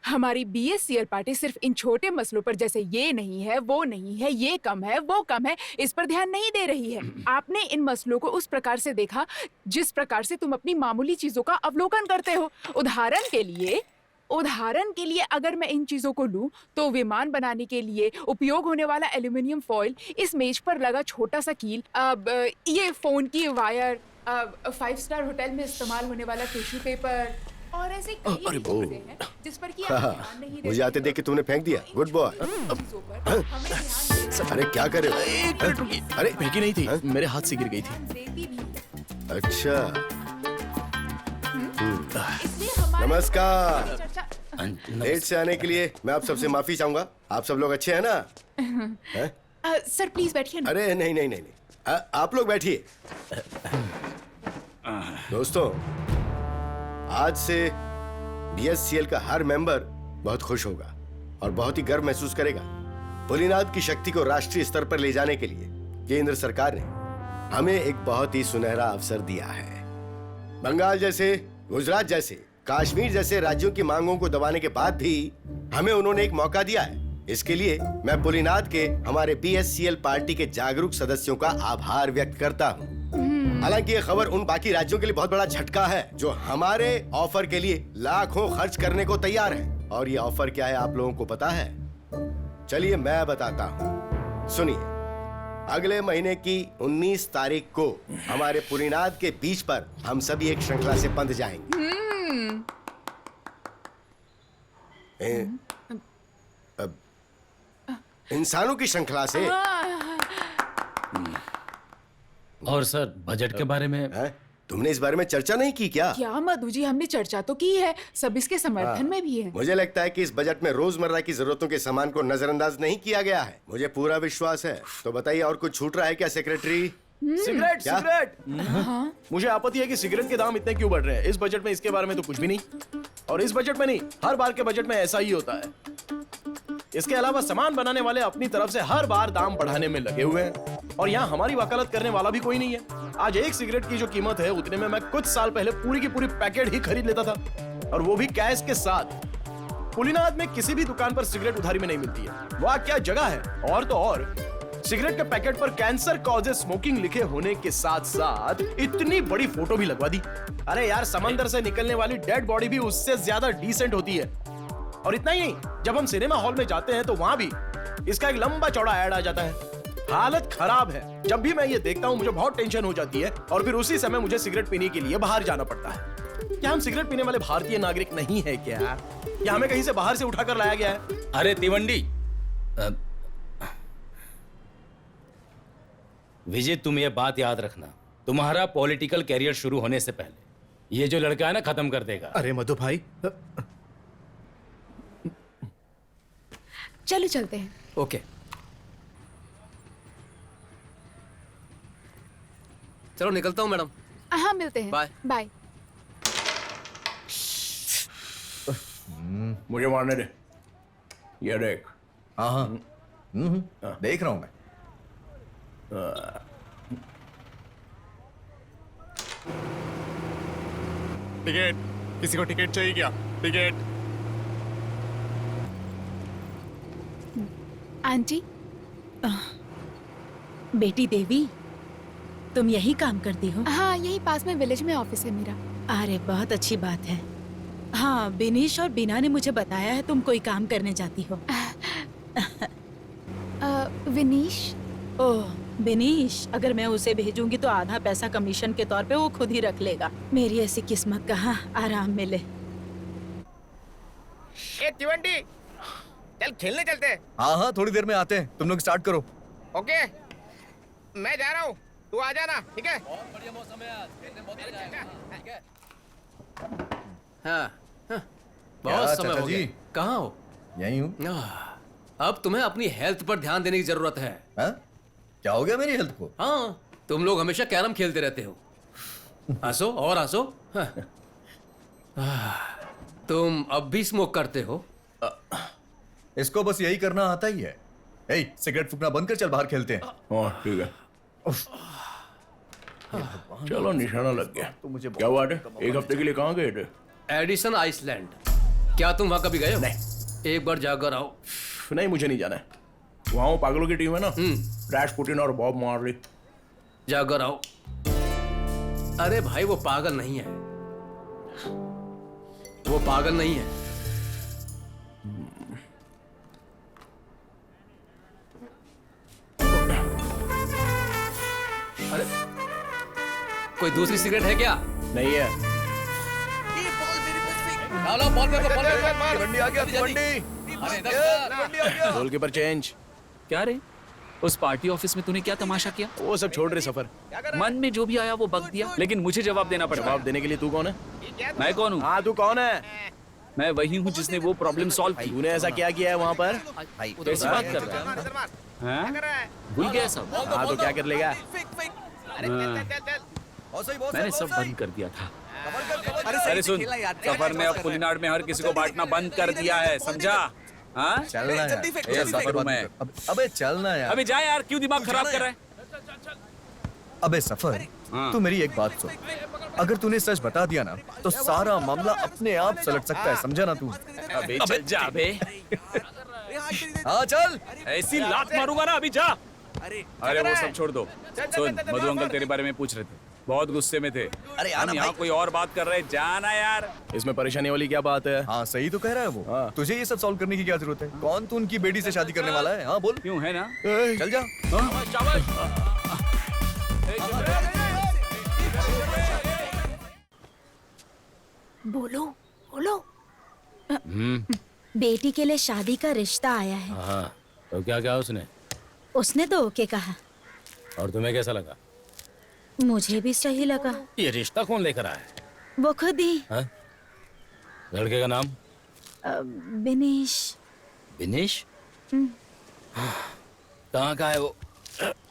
हमारी BSCL पार्टी सिर्फ इन छोटे मसलों पर, जैसे ये नहीं है, वो नहीं है, ये कम है, वो कम है, इस पर ध्यान नहीं दे रही है। आपने इन मसलों को उस प्रकार से देखा जिस प्रकार से तुम अपनी मामूली चीजों का अवलोकन करते हो। उदाहरण के लिए अगर मैं इन चीजों को लूं तो विमान बनाने के लिए उपयोग होने वाला एल्यूमिनियम फॉइल, इस मेज पर लगा छोटा सा कील, अब ये फोन की वायर, 5 स्टार होटल में इस्तेमाल होने वाला टिश्यू पेपर और ऐसे कई चीजें हैं जिस पर कि आप ध्यान नहीं देते। मुझे आते देख के तुमने फेंक दिया। Good boy. अरे क्या कर रहे हो? एक मिनट रुकिए। अरे फेंकी नहीं थी, मेरे हाथ से गिर गई थी। अच्छा। नमस्कार। लेट से आने के लिए मैं आप सबसे माफी चाहूंगा। आप सब लोग अच्छे हैं ना? सर प्लीज बैठिए ना। अरे नहीं, आप लोग बैठिए। दोस्तों, आज से BSCL का हर मेंबर बहुत खुश होगा और बहुत ही गर्व महसूस करेगा। भोलेनाथ की शक्ति को राष्ट्रीय स्तर पर ले जाने के लिए केंद्र सरकार ने हमें एक बहुत ही सुनहरा अवसर दिया है। बंगाल जैसे, गुजरात जैसे, कश्मीर जैसे राज्यों की मांगों को दबाने के बाद भी हमें उन्होंने एक मौका दिया है। इसके लिए मैं भोलेनाथ के हमारे BSCL पार्टी के जागरूक सदस्यों का आभार व्यक्त करता हूँ। हालांकि ये खबर उन बाकी राज्यों के लिए बहुत बड़ा झटका है जो हमारे ऑफर के लिए लाखों खर्च करने को तैयार है। और ये ऑफर क्या है आप लोगों को पता है? चलिए मैं बताता हूँ, सुनिए। अगले महीने की 19 तारीख को हमारे पुरीनाद के बीच पर हम सभी एक श्रृंखला से बंध जाएंगे। इंसानों की श्रृंखला से। और सर बजट के बारे में है? तुमने इस बारे में चर्चा नहीं की क्या? क्या मधु जी, हमने चर्चा तो की है, सब इसके समर्थन में भी है। मुझे लगता है कि इस बजट में रोजमर्रा की जरूरतों के सामान को नजरअंदाज नहीं किया गया है। मुझे पूरा विश्वास है। तो बताइए और कुछ छूट रहा है क्या सेक्रेटरी? सिगरेट क्या? सिगरेट। मुझे आपत्ति है कि सिगरेट के दाम इतने क्यों बढ़ रहे हैं। इस बजट में इसके बारे में तो कुछ भी नहीं, और इस बजट में नहीं, हर बार के बजट में ऐसा ही होता है। इसके अलावा सामान बनाने वाले अपनी तरफ से हर बार दाम बढ़ाने में लगे हुए हैं, और यहाँ हमारी वकालत करने वाला भी कोई नहीं है। आज एक सिगरेट की जो कीमत है उतने में मैं कुछ साल पहले पूरी की पूरी पैकेट ही खरीद लेता था, और वो भी कैश के साथ। पुलिनाद में किसी भी दुकान पर सिगरेट उधारी में नहीं मिलती है। वाह क्या जगह है। और तो और सिगरेट के पैकेट पर कैंसर कॉजेज स्मोकिंग लिखे होने के साथ साथ इतनी बड़ी फोटो भी लगवा दी। अरे यार, समंदर से निकलने वाली डेड बॉडी भी उससे ज्यादा डिसेंट होती है। और इतना ही नहीं, जब हम सिनेमा हॉल में जाते हैं तो वहां भी इसका एक लंबा चौड़ा ऐड आ जाता है। हालत खराब है। जब भी मैं ये देखता हूँ मुझे बहुत टेंशन हो जाती है, और फिर उसी समय मुझे सिगरेट पीने के लिए बाहर जाना पड़ता है। क्या हम सिगरेट पीने वाले भारतीय नागरिक नहीं है क्या? या हमें कहीं से बाहर से उठाकर लाया गया है? अरे तिवंडी, विजय तुम ये बात याद रखना, तुम्हारा पॉलिटिकल कैरियर शुरू होने से पहले ये जो लड़का है ना खत्म कर देगा। अरे मधु भाई, चलो चलते हैं। ओके, चलो निकलता हूँ मैडम। हाँ मिलते हैं। बाय। बाय। मुझे मारने दे। ये देख। हाँ हाँ देख रहा हूँ मैं। टिकट, किसी को टिकट चाहिए क्या? टिकट। आंटी, बेटी देवी, तुम यही काम करती हो? हाँ, यही पास में विलेज में ऑफिस है मेरा। अरे बहुत अच्छी बात है। हाँ, बिनीश और बीना ने मुझे बताया है तुम कोई काम करने जाती हो। विनीश? ओह बिनीश, अगर मैं उसे भेजूंगी तो आधा पैसा कमीशन के तौर पे वो खुद ही रख लेगा। मेरी ऐसी किस्मत कहाँ आराम मिले। ए तिवंडी, चल खेलने चलते हैं। हाँ थोड़ी देर में आते हैं, तुम लोग स्टार्ट करो। ओके, मैं जा रहा हूँ, तू आ जाना, ठीक है? बहुत बढ़िया मौसम है आज, खेलने बहुत मजा आएगा, ठीक है? हाँ, बहुत समय हो गया। कहाँ हो? यहीं हूँ। अब तुम्हें अपनी हेल्थ पर ध्यान देने की जरूरत है। हाँ? क्या हो गया मेरी हेल्थ को? हाँ, तुम लोग हमेशा कैरम खेलते रहते हो। हंसो और हंसो। तुम अब भी स्मोक करते हो? इसको बस यही करना आता ही है। ए, सिगरेट फूकना बंद कर, चल बाहर खेलते हैं। हाँ ठीक है, चलो निशाना लग गया। तो मुझे क्या बात है, एक हफ्ते के लिए कहाँ गए थे? Edison Iceland. क्या तुम वहां कभी गए हो? नहीं। एक बार जाकर आओ। नहीं, मुझे नहीं जाना है। वहाँ वो पागलों की टीम है ना, रैश पुटिन और बॉब मार्ली। जाकर आओ। अरे भाई, वो पागल नहीं है, वो पागल नहीं है। अरे कोई दूसरी सिगरेट है क्या? नहीं है। लो, बॉल पे को, बॉल पे को। तिवंडी आ गया, तिवंडी। Goalkeeper change. क्या रे, उस पार्टी ऑफिस में तूने क्या तमाशा किया? वो सब छोड़ रहे सफर। मन में जो भी आया वो बक दिया, लेकिन मुझे जवाब देना पड़ेगा। जवाब देने के लिए तू कौन है? मैं कौन हूँ? हाँ, तू कौन है? मैं वही हूँ जिसने वो प्रॉब्लम सॉल्व की। तूने ऐसा क्या किया है वहाँ पर? कैसी बात कर रहा है? भूल गया सब? हाँ तो क्या कर लेगा? मैंने सब बंद कर दिया था। अरे सुन, सफर ने अब पुलिनाड में हर किसी को बांटना बंद कर दिया है, समझा? हाँ, चलना यार। ये सफर में। अबे चलना यार। अबे जा यार, क्यों दिमाग खराब कर रहा है? अबे सफर, तू मेरी एक बात सुन। अगर तूने सच बता दिया ना तो सारा मामला अपने आप सलट सकता है, समझा ना तू? अबे चल जा बे। हाँ चल। ऐसी लात मारूंगा ना, अभी जा। अरे वो सब छोड़ दो। सुन, मधु अंकल तेरे बारे में पूछ रहे थे। बहुत गुस्से में थे। अरे हम यहाँ कोई और बात कर रहे, जाना यार। इसमें परेशानी वाली क्या बात है? हाँ सही तो कह रहा है वो। हाँ। तुझे ये सब सॉल्व करने की क्या जरूरत है? कौन तू उनकी बेटी से शादी करने वाला है? हाँ बोल। क्यों है ना? चल जा। बोलो बोलो। बेटी के लिए शादी का रिश्ता आया है। हाँ, तो क्या क्या उसने? उसने तो ओके कहा। और तुम्हें कैसा लगा? मुझे भी सही लगा। ये रिश्ता कौन लेकर आया है? वो खुद ही। हाँ? लड़के का नाम? बिनेश। दिनेश? कहाँ का है वो?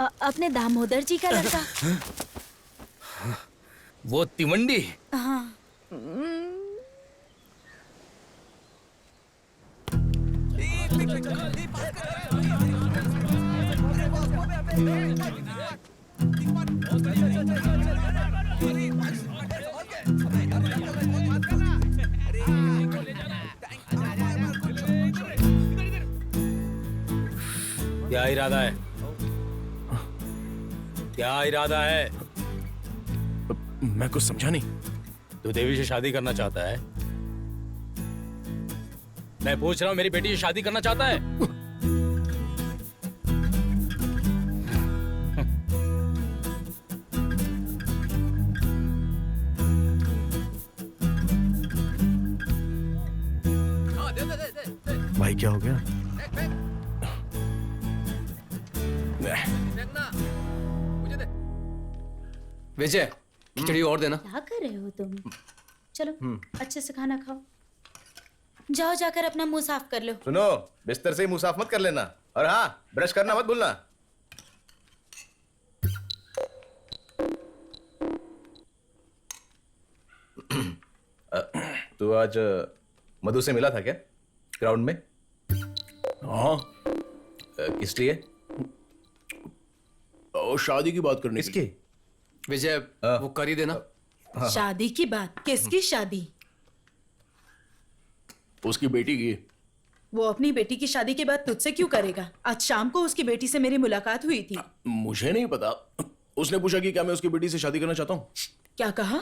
अपने दामोदर जी का लड़का। वो तिवंडी? हाँ। क्या इरादा है? क्या इरादा है? मैं कुछ समझा नहीं। तू देवी से शादी करना चाहता है? मैं पूछ रहा हूँ, मेरी बेटी से शादी करना चाहता है? भाई क्या हो गया? विजय, खिचड़ी और देना। क्या कर रहे हो तुम? चलो अच्छे से खाना खाओ। जाओ जाकर अपना मुंह साफ कर लो। सुनो, बिस्तर से ही मुंह साफ मत कर लेना, और हाँ, ब्रश करना मत भूलना। तू आज मधु से मिला था क्या ग्राउंड में? हाँ। किस लिए? और शादी की बात करने इसकी? विजय, वो कर ही देना। शादी की बात? किसकी शादी? उसकी बेटी की। वो अपनी बेटी की शादी के बाद तुझसे क्यों करेगा? आज शाम को उसकी बेटी से मेरी मुलाकात हुई थी। मुझे नहीं पता। उसने पूछा कि क्या मैं उसकी बेटी से शादी करना चाहता हूँ। क्या कहा?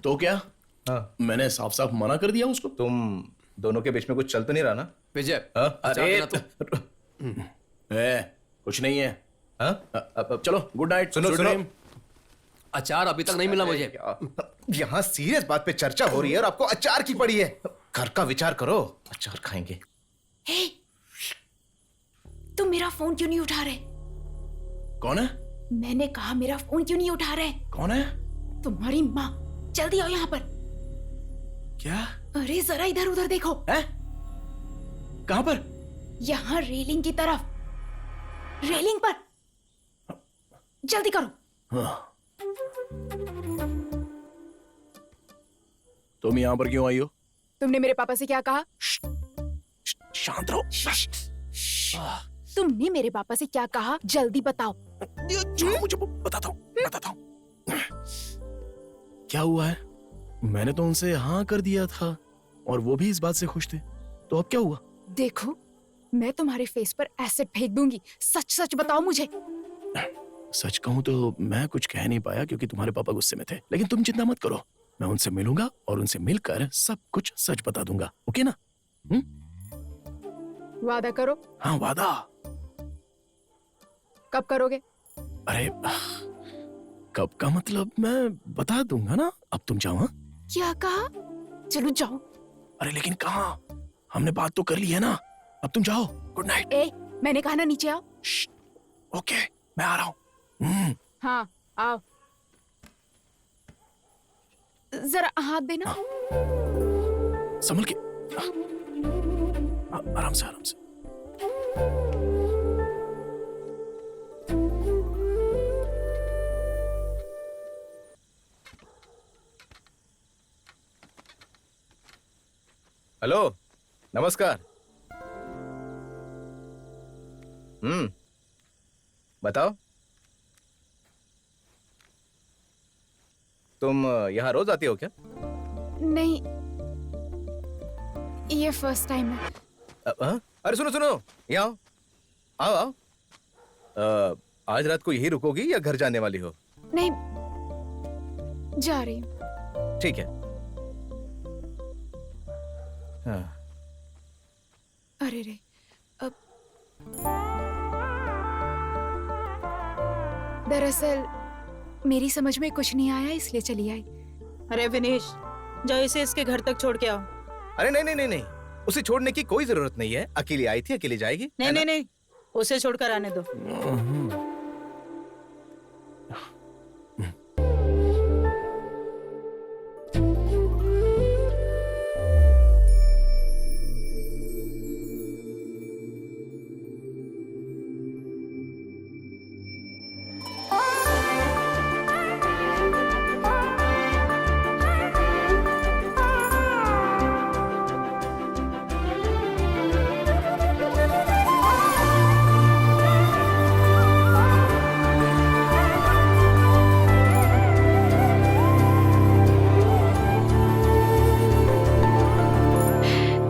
तो क्या? हाँ। मैंने साफ साफ मना कर दिया उसको। तुम दोनों के बीच में कुछ चल तो नहीं रहा ना? विजय, अरे कुछ नहीं है। हाँ? चलो गुड नाइट। सुनो सुनो, अचार अभी तक नहीं मिला मुझे। यहाँ सीरियस बात पे चर्चा हो रही है और आपको अचार की पड़ी है। घर का विचार करो, अचार खाएंगे। हे, तुम मेरा फोन क्यों नहीं उठा रहे? कौन है? मैंने कहा मेरा फोन क्यों नहीं उठा रहे? कौन है? तुम्हारी माँ। जल्दी आओ यहाँ पर। क्या? अरे जरा इधर उधर देखो। है? कहाँ पर? यहाँ रेलिंग की तरफ। रेलिंग पर। जल्दी करो। हाँ। तुम यहाँ पर क्यों आई हो? तुमने मेरे पापा से क्या कहा? शांत रहो। तुमने मेरे पापा से क्या कहा? जल्दी बताओ। मुझे बताता हूँ। क्या हुआ है? मैंने तो उनसे हाँ कर दिया था और वो भी इस बात से खुश थे। तो अब क्या हुआ? देखो, मैं तुम्हारे फेस पर एसिड फेंक दूंगी। सच सच बताओ मुझे। सच कहूँ तो मैं कुछ कह नहीं पाया क्योंकि तुम्हारे पापा गुस्से में थे। लेकिन तुम चिंता मत करो, मैं उनसे मिलूंगा और उनसे मिलकर सब कुछ सच बता दूंगा। ओके ना? वादा करो। हाँ वादा। कब करोगे? अरे कब का मतलब मैं बता दूंगा ना। अब तुम जाओ। हाँ? क्या कहा? चलो जाओ। अरे लेकिन कहाँ? हमने बात तो कर ली है ना। अब तुम जाओ। Good night. ए, मैंने कहा ना नीचे आओ। ओके, मैं आ रहा हूँ। हाँ, आओ। जरा हाथ देना। हाँ। संभल के। आराम से आराम से। हेलो, नमस्कार। बताओ, तुम यहाँ रोज आती हो क्या? नहीं, ये फर्स्ट टाइम है। अरे सुनो सुनो, यहाँ आओ आओ आओ। आज रात को यही रुकोगी या घर जाने वाली हो? नहीं, जा रही हूँ। ठीक है। हाँ। अरे रे, अब दरअसल मेरी समझ में कुछ नहीं आया, इसलिए चली आई। अरे विनेश, जाओ इसे इसके घर तक छोड़ के आओ। अरे नहीं नहीं नहीं नहीं, उसे छोड़ने की कोई जरूरत नहीं है। अकेली आई थी, अकेली जाएगी। नहीं नहीं नहीं, उसे छोड़कर आने दो।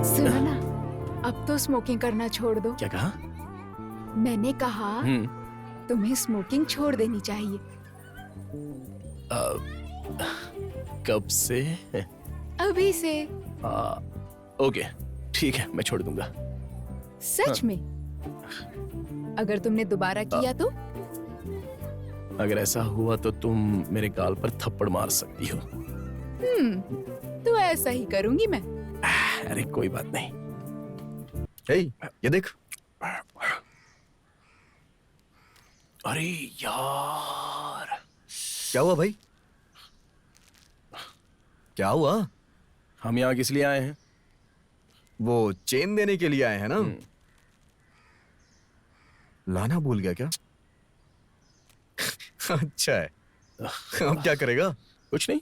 सुनो ना, अब तो स्मोकिंग करना छोड़ दो। क्या कहा? मैंने कहा तुम्हें स्मोकिंग छोड़ देनी चाहिए। कब से? अभी से। ओके, ठीक है, मैं छोड़ दूंगा। सच में? अगर तुमने दोबारा किया तो? अगर ऐसा हुआ तो तुम मेरे गाल पर थप्पड़ मार सकती हो। तो ऐसा ही करूंगी मैं। अरे कोई बात नहीं। हे, ये देख। अरे यार, क्या हुआ भाई? क्या हुआ? हम यहाँ किस लिए आए हैं? वो चेन देने के लिए आए हैं ना? लाना भूल गया क्या? अच्छा है। अब क्या करेगा? कुछ नहीं,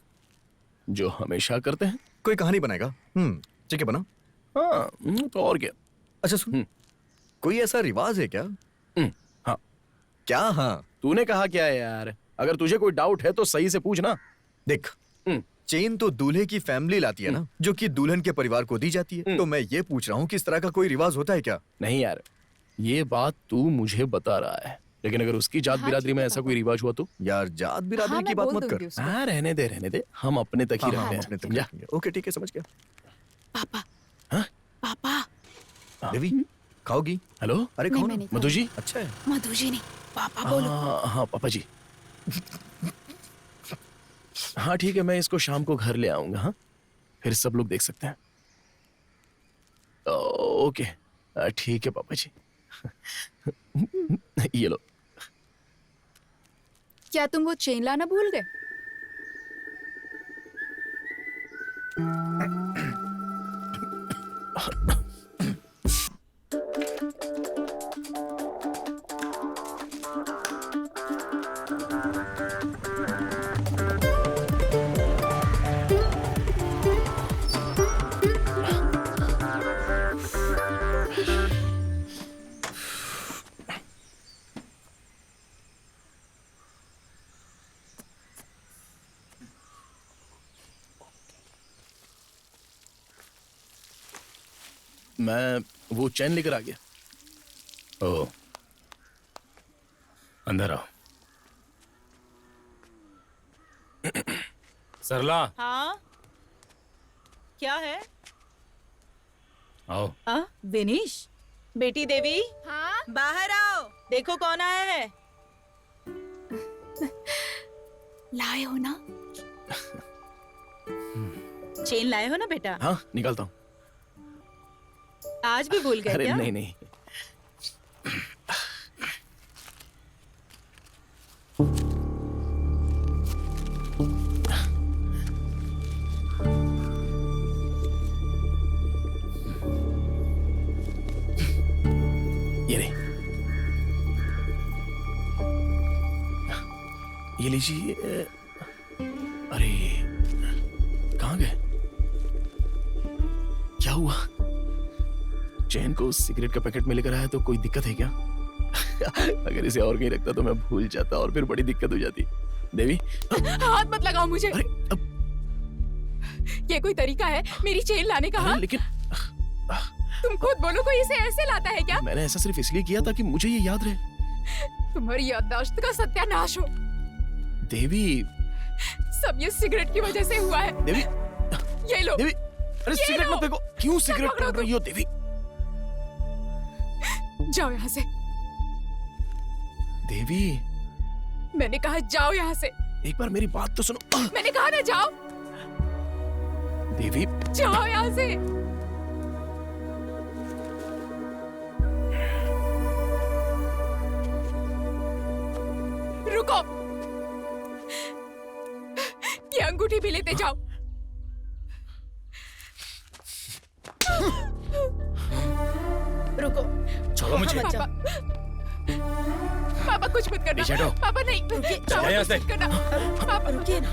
जो हमेशा करते हैं। कोई कहानी बनाएगा? ठीक है, बना। हाँ, तो और क्या। अच्छा सुन, कोई ऐसा रिवाज है क्या? हाँ। क्या? हाँ, तूने कहा क्या है यार? अगर तुझे कोई डाउट है तो सही से पूछ ना। देख, चेन तो दूल्हे की फैमिली लाती है ना, जो कि दुल्हन के परिवार को दी जाती है। तो मैं ये पूछ रहा हूँ कि इस तरह का कोई रिवाज होता है क्या? नहीं यार, ये बात तू मुझे बता रहा है, लेकिन अगर उसकी जात बिरादरी में ऐसा कोई रिवाज हुआ तो? यार, जात बिरादरी की बात मत कर। हाँ, रहने दे, हम अपने तक ही रहते हैं। अपने तक रहेंगे। ओके, ठीक है, समझ गया। पापा। हाँ? पापा। देवी, खाओगी? हेलो। अरे खाओ ना। मधु जी। अच्छा है। मधु जी नहीं, पापा बोलो। हाँ पापा जी। हाँ ठीक है, मैं इसको शाम को घर ले आऊंगा। हाँ, फिर सब लोग देख सकते हैं। ओके, ठीक है पापा जी। ये लो। क्या तुम वो चेन लाना भूल गए? मैं वो चैन लेकर आ गया। ओ, अंदर आओ। सरला। हाँ, क्या है? आओ। विनीश, बेटी देवी। हाँ? बाहर आओ, देखो कौन आया है। लाए हो ना? चेन लाए हो ना बेटा? हाँ, निकालता हूँ। आज भी भूल गए अरे क्या? नहीं नहीं। ये ले, ये लीजिए। अरे कहाँ गए? क्या हुआ? चैन को सिगरेट का पैकेट में लेकर आया तो कोई दिक्कत है क्या? अगर इसे और कहीं रखता तो मैं भूल जाता और फिर बड़ी दिक्कत हो जाती। देवी, हाथ मत लगाओ मुझे। अरे ये कोई तरीका है मेरी चेन लाने का? हाँ? लेकिन तुम खुद बोलो, कोई इसे ऐसे लाता है क्या? मैंने ऐसा सिर्फ इसलिए किया था कि मुझे ये याद रहे। तुम्हारी याददाश्त का सत्यानाश हो। देवी, सब ये सिगरेट की वजह से हुआ है। देवी, ये लो। देवी, अरे ये सिगरेट लो। मत फेंको। क्यों सिगरेट पकड़ो पकड़ रही हो देवी? जाओ यहाँ से। देवी, मैंने कहा जाओ यहाँ से। एक बार मेरी बात तो सुनो। मैंने कहा ना जाओ। देवी, जाओ यहाँ से। रुको, ये अंगूठी भी लेते जाओ। रुको, छोड़ो मुझे। मत जाओ। पापा कुछ मत करना। पीछे हटो। पापा नहीं। पापा यहाँ कुछ से। मत करना। पापा रुकिए ना।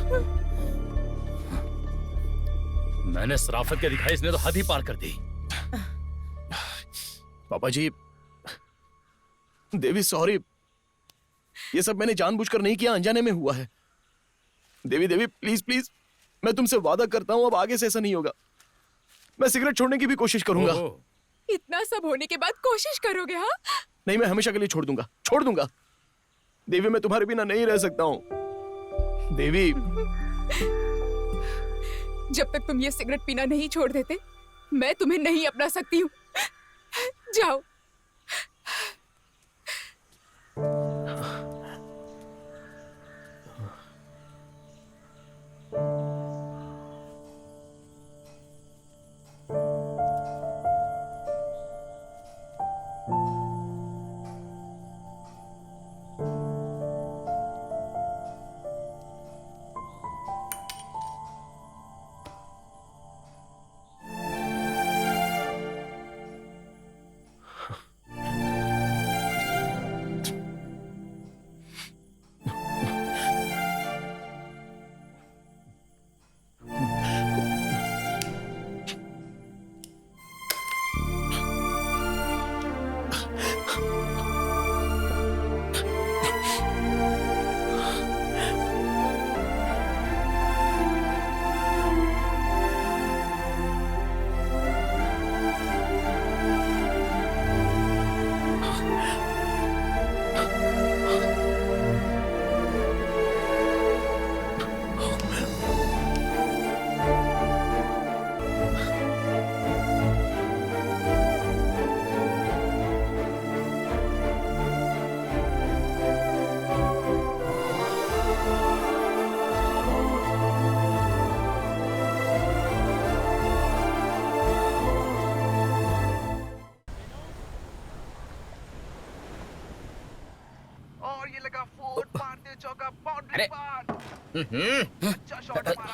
मैंने शराफत के दिखाई, इसने तो हद ही पार कर दी। पापा जी, देवी सॉरी, ये सब मैंने जानबूझकर नहीं किया, अनजाने में हुआ है। देवी देवी प्लीज प्लीज, मैं तुमसे वादा करता हूं अब आगे से ऐसा नहीं होगा। मैं सिगरेट छोड़ने की भी कोशिश करूंगा। इतना सब होने के बाद कोशिश करोगे? हाँ, नहीं, मैं हमेशा के लिए छोड़ दूंगा। देवी, मैं तुम्हारे बिना नहीं रह सकता हूं। देवी, जब तक तुम ये सिगरेट पीना नहीं छोड़ देते, मैं तुम्हें नहीं अपना सकती हूँ। जाओ।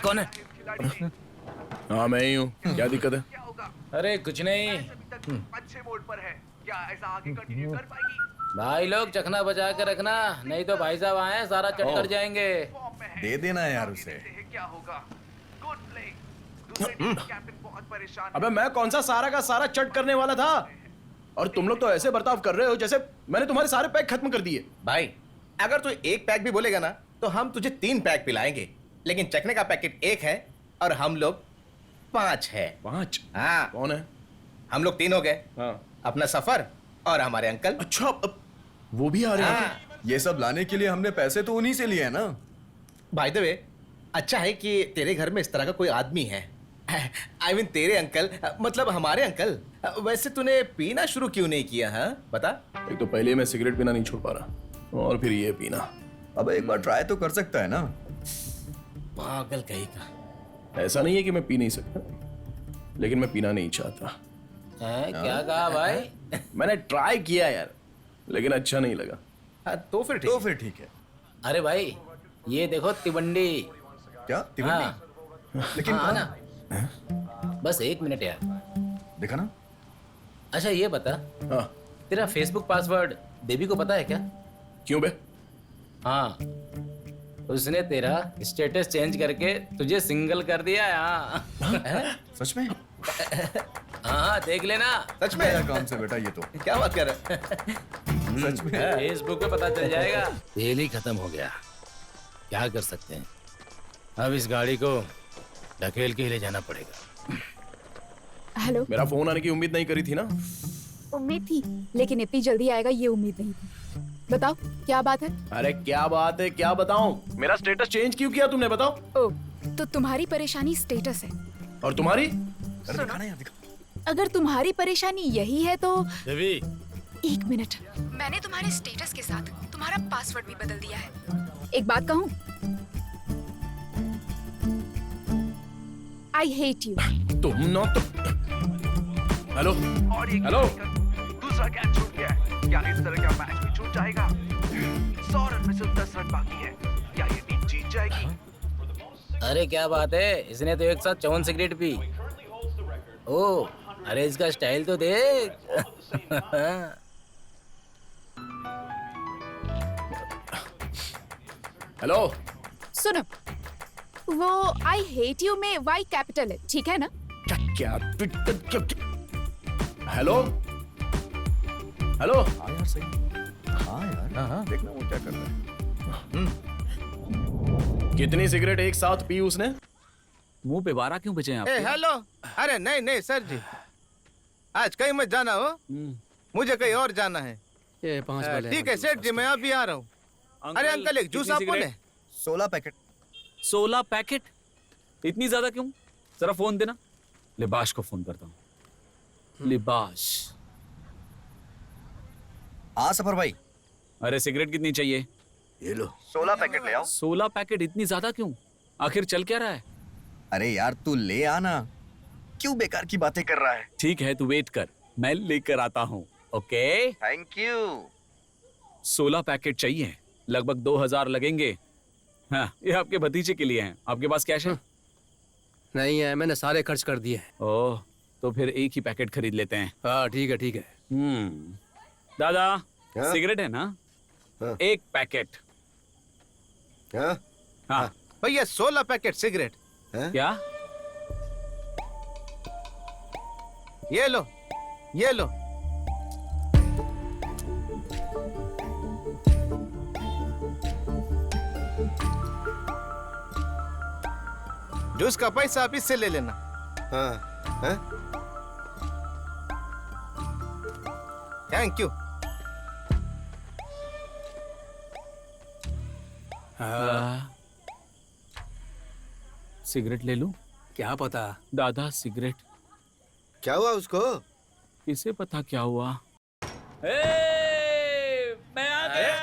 कौन है? हाँ मैं ही हूँ। क्या दिक्कत है? अरे कुछ नहीं। अच्छे मोड पर है क्या? ऐसा आगे कंटिन्यू कर पाएगी? भाई लोग चखना बचा के रखना, नहीं तो भाई साहब आए सारा चट कर जाएंगे। दे देना यार उसे। क्या होगा? Good play. दूसरे टीम के कैप्टन बहुत परेशान अबे मैं कौन सा सारा का सारा चट करने वाला था? और तुम लोग तो ऐसे बर्ताव कर रहे हो जैसे मैंने तुम्हारे सारे पैक खत्म कर दिए। भाई अगर तू एक पैक भी बोलेगा ना तो हम तुझे 3 पैक पिलाएंगे, लेकिन चखने का पैकेट 1 है और हम लोग 5 है। 5? हाँ, कौन है? हम लोग 3 हो गए। हाँ। अपना सफर और हमारे अंकल। अच्छा, अब वो भी आ रहे हैं? हाँ। ये सब लाने के लिए हमने पैसे तो उन्हीं से लिए हैं ना। बाय द वे, अच्छा है कि तेरे घर में इस तरह का कोई आदमी है। आई मीन तेरे अंकल, मतलब हमारे अंकल। वैसे तूने पीना शुरू क्यों नहीं किया? हाँ बता। एक तो पहले मैं सिगरेट पीना नहीं छोड़ पा रहा, और फिर ये पीना। अब एक बार ट्राई तो कर सकता है ना। पागल कहीं का। ऐसा नहीं है कि मैं पी नहीं सकता, लेकिन मैं पीना नहीं चाहता। क्या कहा भाई? मैंने ट्राई किया यार, लेकिन अच्छा नहीं लगा। हाँ, तो फिर ठीक है। अरे भाई ये देखो तिवंडी। क्या तिवंडी? लेकिन हाँ कहाँ? ना, बस 1 मिनट यार। देखा ना। अच्छा ये बता, हाँ। तेरा फेसबुक पासवर्ड देवी को पता है क्या? क्यों बे? हाँ, उसने तेरा स्टेटस चेंज करके तुझे सिंगल कर दिया है। हाँ। सच में? हाँ देख लेना। सच में? नया काम से बेटा ये तो। क्या बात कर रहा है? सच में? फेसबुक पे पता चल जाएगा। तेल ही खत्म हो गया, क्या कर सकते हैं। अब इस गाड़ी को ढकेल के ही ले जाना पड़ेगा। हेलो। मेरा फोन आने की उम्मीद नहीं करी थी ना। उम्मीद थी, लेकिन इतनी जल्दी आएगा ये उम्मीद नहीं थी। बताओ क्या बात है? अरे क्या बात है, क्या बताऊं? मेरा स्टेटस चेंज क्यों किया तुमने, बताओ? ओ, तो तुम्हारी परेशानी स्टेटस है। और तुम्हारी? अगर तुम्हारी परेशानी यही है तो देवी, एक मिनट, मैंने तुम्हारे स्टेटस के साथ तुम्हारा पासवर्ड भी बदल दिया है। एक बात कहूँ, आई हेट यू। तुम ना तो हेलो हेलो, दूसरा कैच छूट गया है। क्या इस तरह का मैच भी छूट जाएगा? 100 रन में सिर्फ 10 रन बाकी है। क्या ये टीम जीत जाएगी? अरे क्या बात है, इसने तो एक साथ 54 सिगरेट पी। ओ, अरे इसका स्टाइल तो देख। हेलो। सुनो, वो आई हेट यू में वाई कैपिटल है, ठीक है ना? क्या हेलो हेलो। हाँ यार सही। हाँ यार, देखना वो क्या कर रहा है। कितनी सिगरेट एक साथ पी उसने? मुंह पे 12 क्यों बचे हैं आप? हेलो। अरे नहीं नहीं सर जी, आज कहीं मत जाना हो, मुझे कहीं और जाना है। ये 5 वाले ठीक है सेठ जी, मैं अभी आ रहा हूँ। अरे अंकल एक जूस आपको ले। 16 पैकेट। 16 पैकेट? इतनी ज्यादा क्यों? जरा फोन देना। लिबाश को फोन करता हूँ। लिबाश। हाँ सफर भाई। अरे सिगरेट कितनी चाहिए? ये लो 16 पैकेट ले आओ। 16 पैकेट इतनी ज्यादा क्यों? आखिर चल क्या रहा है? अरे यार तू ले आना, क्यों बेकार की बातें कर रहा है? ठीक है, तू वेट कर, मैं लेकर आता हूँ। Okay, thank you. 16 पैकेट चाहिए, लगभग 2000 लगेंगे। हाँ, ये आपके भतीजे के लिए हैं। आपके पास कैश है? नहीं है, मैंने सारे खर्च कर दिए हैं। ओह, तो फिर एक ही पैकेट खरीद लेते हैं। हाँ ठीक है ठीक है। दादा, हाँ? सिगरेट है ना? हाँ। एक पैकेट। हाँ? हाँ। भैया 16 पैकेट सिगरेट। क्या? ये लो, ये लो। जूस का पैसा आप इससे ले लेना। हाँ? हाँ? Thank you. सिगरेट ले लूं? क्या पता। दादा सिगरेट। क्या हुआ उसको? किसे पता क्या हुआ? मैं आ गया।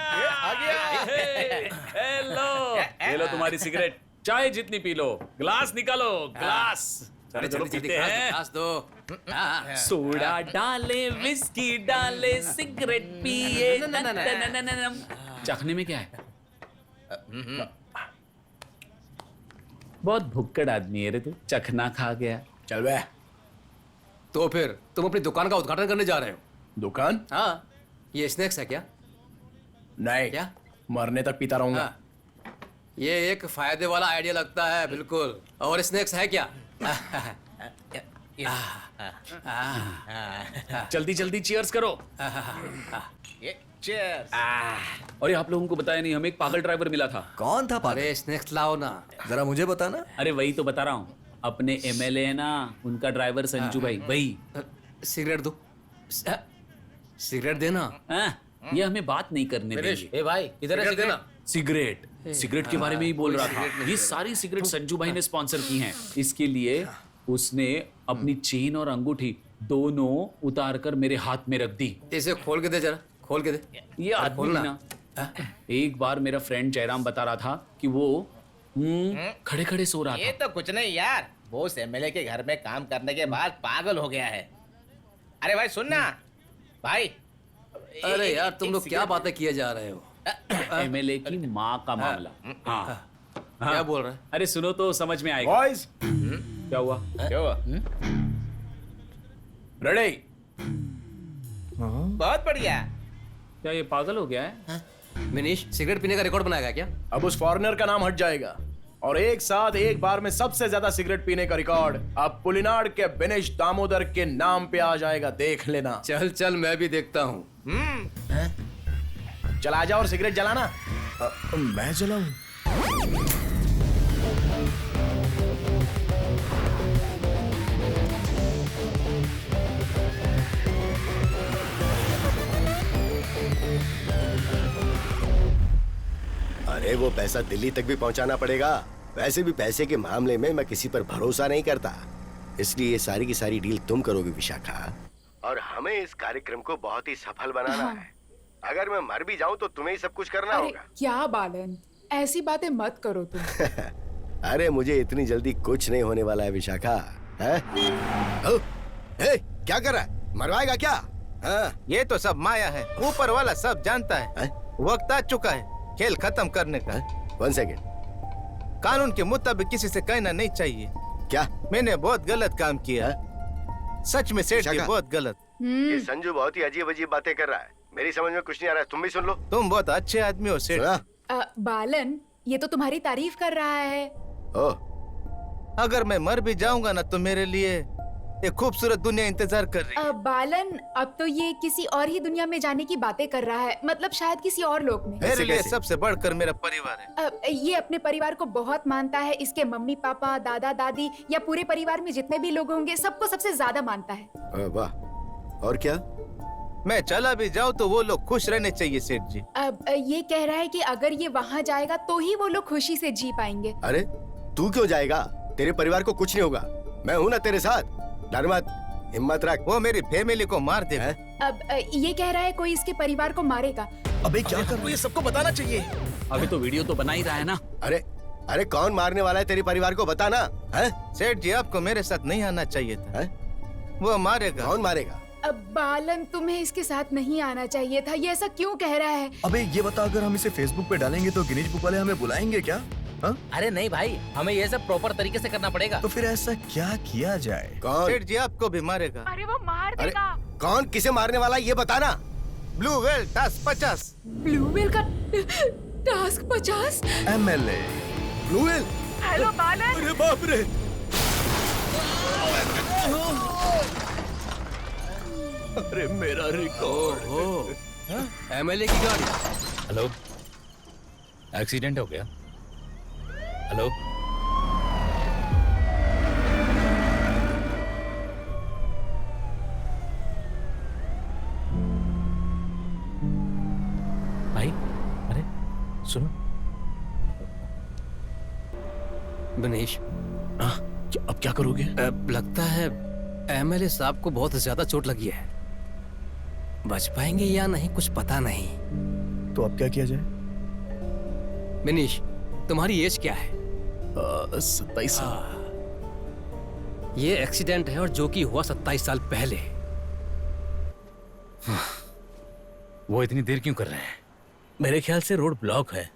हेलो, ये लो तुम्हारी सिगरेट। चाय जितनी पी लो, ग्लास निकालो, ग्लास। अरे चलो जल्दी पीते हैं। ग्लास दो। सोडा डाले, विस्की डाले, सिगरेट पिए। चखने में क्या है? बहुत भुक्कड़ आदमी है रे तू, चखना खा गया। चल बे। तो फिर तुम अपनी दुकान का उद्घाटन करने जा रहे हो? दुकान? हाँ, ये स्नैक्स है क्या? नहीं। क्या? मरने तक पीता रहूंगा। हाँ, ये एक फायदे वाला आइडिया लगता है बिल्कुल। और स्नैक्स है क्या? जल्दी जल्दी चीयर्स करो। चीयर्स। और ये आप लोगों को बताया नहीं, हमें एक पागल ड्राइवर मिला था। कौन था पागल? अरे स्नैक्स लाओ ना। जरा मुझे बताना। अरे वही तो बता रहा हूँ, अपने एमएलए है ना, उनका ड्राइवर संजू भाई, वही। सिगरेट दो। सिगरेट देना। ये हमें बात नहीं करने देंगे। ए भाई, इधर है सिगरेट। सिगरेट, सिगरेट के बारे में ही बोल रहा था। ये सारी सिगरेट संजू भाई ने स्पॉन्सर की हैं। इसके लिए उसने अपनी चेन और अंगूठी दोनों उतार कर मेरे हाथ में रख दी। इसे खोल के दे जरा, खोल के दे। ये आदमी खोलना। ना, एक बार मेरा फ्रेंड जयराम बता रहा था कि वो खड़े खड़े सो रहा ये था। तो कुछ नहीं यार, बोस एमएलए के घर में काम करने के बाद पागल हो गया है। अरे भाई सुनना भाई। अरे यार तुम लोग क्या बातें किए जा रहे हो? एमएलए की माँ का मामला। हाँ, क्या बोल रहे हैं? अरे सुनो तो समझ में आएगा। बॉयज, क्या हुआ? क्या हुआ? रेडी? बहुत बढ़िया। क्या ये पागल हो गया है? मिनीश, सिगरेट पीने का रिकॉर्ड बनाएगा क्या? अब उस फॉरेनर का नाम हट जाएगा और एक साथ एक बार में सबसे ज्यादा सिगरेट पीने का रिकॉर्ड अब पुलिनाड के बिनेश दामोदर के नाम पे आ जाएगा, देख लेना। चल चल, मैं भी देखता हूँ। चल आ जा और सिगरेट जलाना। मैं जलाऊं? अरे वो पैसा दिल्ली तक भी पहुंचाना पड़ेगा। वैसे भी पैसे के मामले में मैं किसी पर भरोसा नहीं करता, इसलिए ये सारी की सारी डील तुम करोगे विशाखा, और हमें इस कार्यक्रम को बहुत ही सफल बनाना है। अगर मैं मर भी जाऊं तो तुम्हें ही सब कुछ करना अरे होगा। क्या बालन, ऐसी बातें मत करो तुम। अरे मुझे इतनी जल्दी कुछ नहीं होने वाला है विशाखा। है? क्या कर रहा है? मरवाएगा क्या? ये तो सब माया है, ऊपर वाला सब जानता है। वक्त आ चुका है खेल खत्म करने का। 1 सेकेंड। कानून के मुताबिक किसी से कहना नहीं चाहिए। क्या? मैंने बहुत गलत काम किया। सच में सेठ जी, बहुत गलत। ये संजू बहुत ही अजीब अजीब बातें कर रहा है, मेरी समझ में कुछ नहीं आ रहा है। तुम भी सुन लो। तुम बहुत अच्छे आदमी हो सेठ। बालन, ये तो तुम्हारी तारीफ कर रहा है। अगर मैं मर भी जाऊंगा ना तो मेरे लिए एक खूबसूरत दुनिया इंतजार कर रही है। बालन, अब तो ये किसी और ही दुनिया में जाने की बातें कर रहा है, मतलब शायद किसी और लोक में। मेरे लिए सबसे बढ़कर मेरा परिवार है। ये अपने परिवार को बहुत मानता है। इसके मम्मी पापा, दादा दादी या पूरे परिवार में जितने भी लोग होंगे सबको सबसे ज्यादा मानता है। वाह, और क्या? मैं चला भी जाऊँ तो वो लोग खुश रहने चाहिए सेठ जी। अब ये कह रहा है कि अगर ये वहाँ जाएगा तो ही वो लोग खुशी से जी पाएंगे। अरे तू क्यों जाएगा? तेरे परिवार को कुछ नहीं होगा, मैं हूँ ना तेरे साथ। डर मत, हिम्मत रख। वो मेरी फैमिली को मार देगा। अब ये कह रहा है कोई इसके परिवार को मारेगा। अबे क्या कर रहा है? ये सबको बताना चाहिए। अभी तो वीडियो तो बना ही रहा है ना। अरे कौन मारने वाला है तेरे परिवार को, बताना। सेठ जी, आपको मेरे साथ नहीं आना चाहिए था। वो मारेगा। कौन मारेगा? अब बालन, तुम्हें इसके साथ नहीं आना चाहिए था। ये ऐसा क्यों कह रहा है? अबे ये बता, अगर हम इसे फेसबुक पे डालेंगे तो गिनीज बुक वाले हमें बुलाएंगे क्या? अरे नहीं भाई, हमें ये सब प्रॉपर तरीके से करना पड़ेगा। तो फिर ऐसा क्या किया जाए? कौन? सेठ जी आपको भी मारेगा। अरे वो मार देगा। कौन किसे मारने वाला है ये बताना। Blue whale task 50। Blue whale का task 50? MLA blue whale. Hello Balan. अरे बाप रे। अरे मेरा रिकॉर्ड। MLA की गाड़ी। हेलो, एक्सीडेंट हो गया? हेलो, भाई, अरे सुनो बनीश, अब क्या करोगे? लगता है MLA साहब को बहुत ज्यादा चोट लगी है। बच पाएंगे या नहीं कुछ पता नहीं। तो अब क्या किया जाए? बनीश, तुम्हारी एज क्या है? 27 साल। ये एक्सीडेंट है और जो कि हुआ 27 साल पहले। वो इतनी देर क्यों कर रहे हैं? मेरे ख्याल से रोड ब्लॉक है।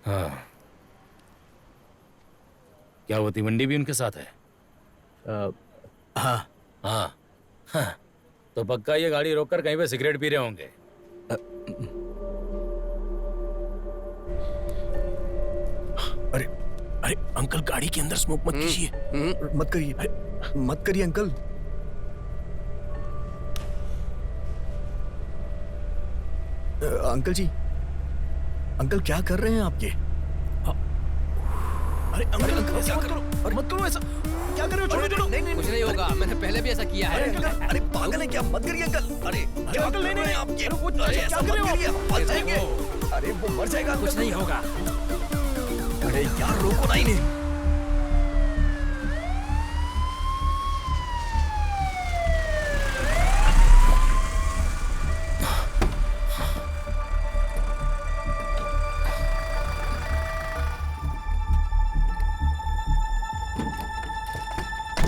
हाँ, क्या वो तिवंडी भी उनके साथ है? हाँ हाँ, तो पक्का ये गाड़ी रोककर कहीं पे सिगरेट पी रहे होंगे। अरे अंकल, गाड़ी के अंदर स्मोक मत कीजिए। मत करिए, मत करिए अंकल। अंकल जी, अंकल क्या कर रहे हैं आप ये? अरे अंकल ऐसा करो, मत करो ऐसा। क्या कर रहे हो? छोड़ो छोड़ो। नहीं कुछ नहीं होगा, मैंने पहले भी ऐसा किया है। अरे पागल है क्या? मत करिए अंकल। अरे अंकल नहीं आप ये अरे ऐसा मत करिए, मर जाएंगे। अरे वो मर जाएगा। कुछ नहीं होगा। अरे यार रोको ना इन्हें।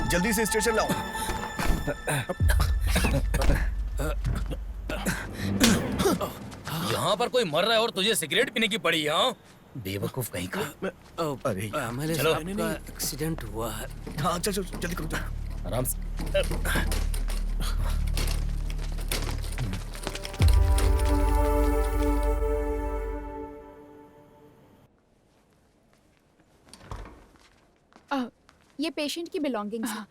जल्दी से स्टेशन लाओ। यहाँ पर कोई मर रहा है और तुझे सिगरेट पीने की पड़ी? हाँ, बेवकूफ कहीं का। अरे MLA चलो। साहब का एक्सीडेंट हुआ है। हाँ चल चल जल्दी करो, चल। आराम से। ये पेशेंट की बिलोंगिंग्स हैं।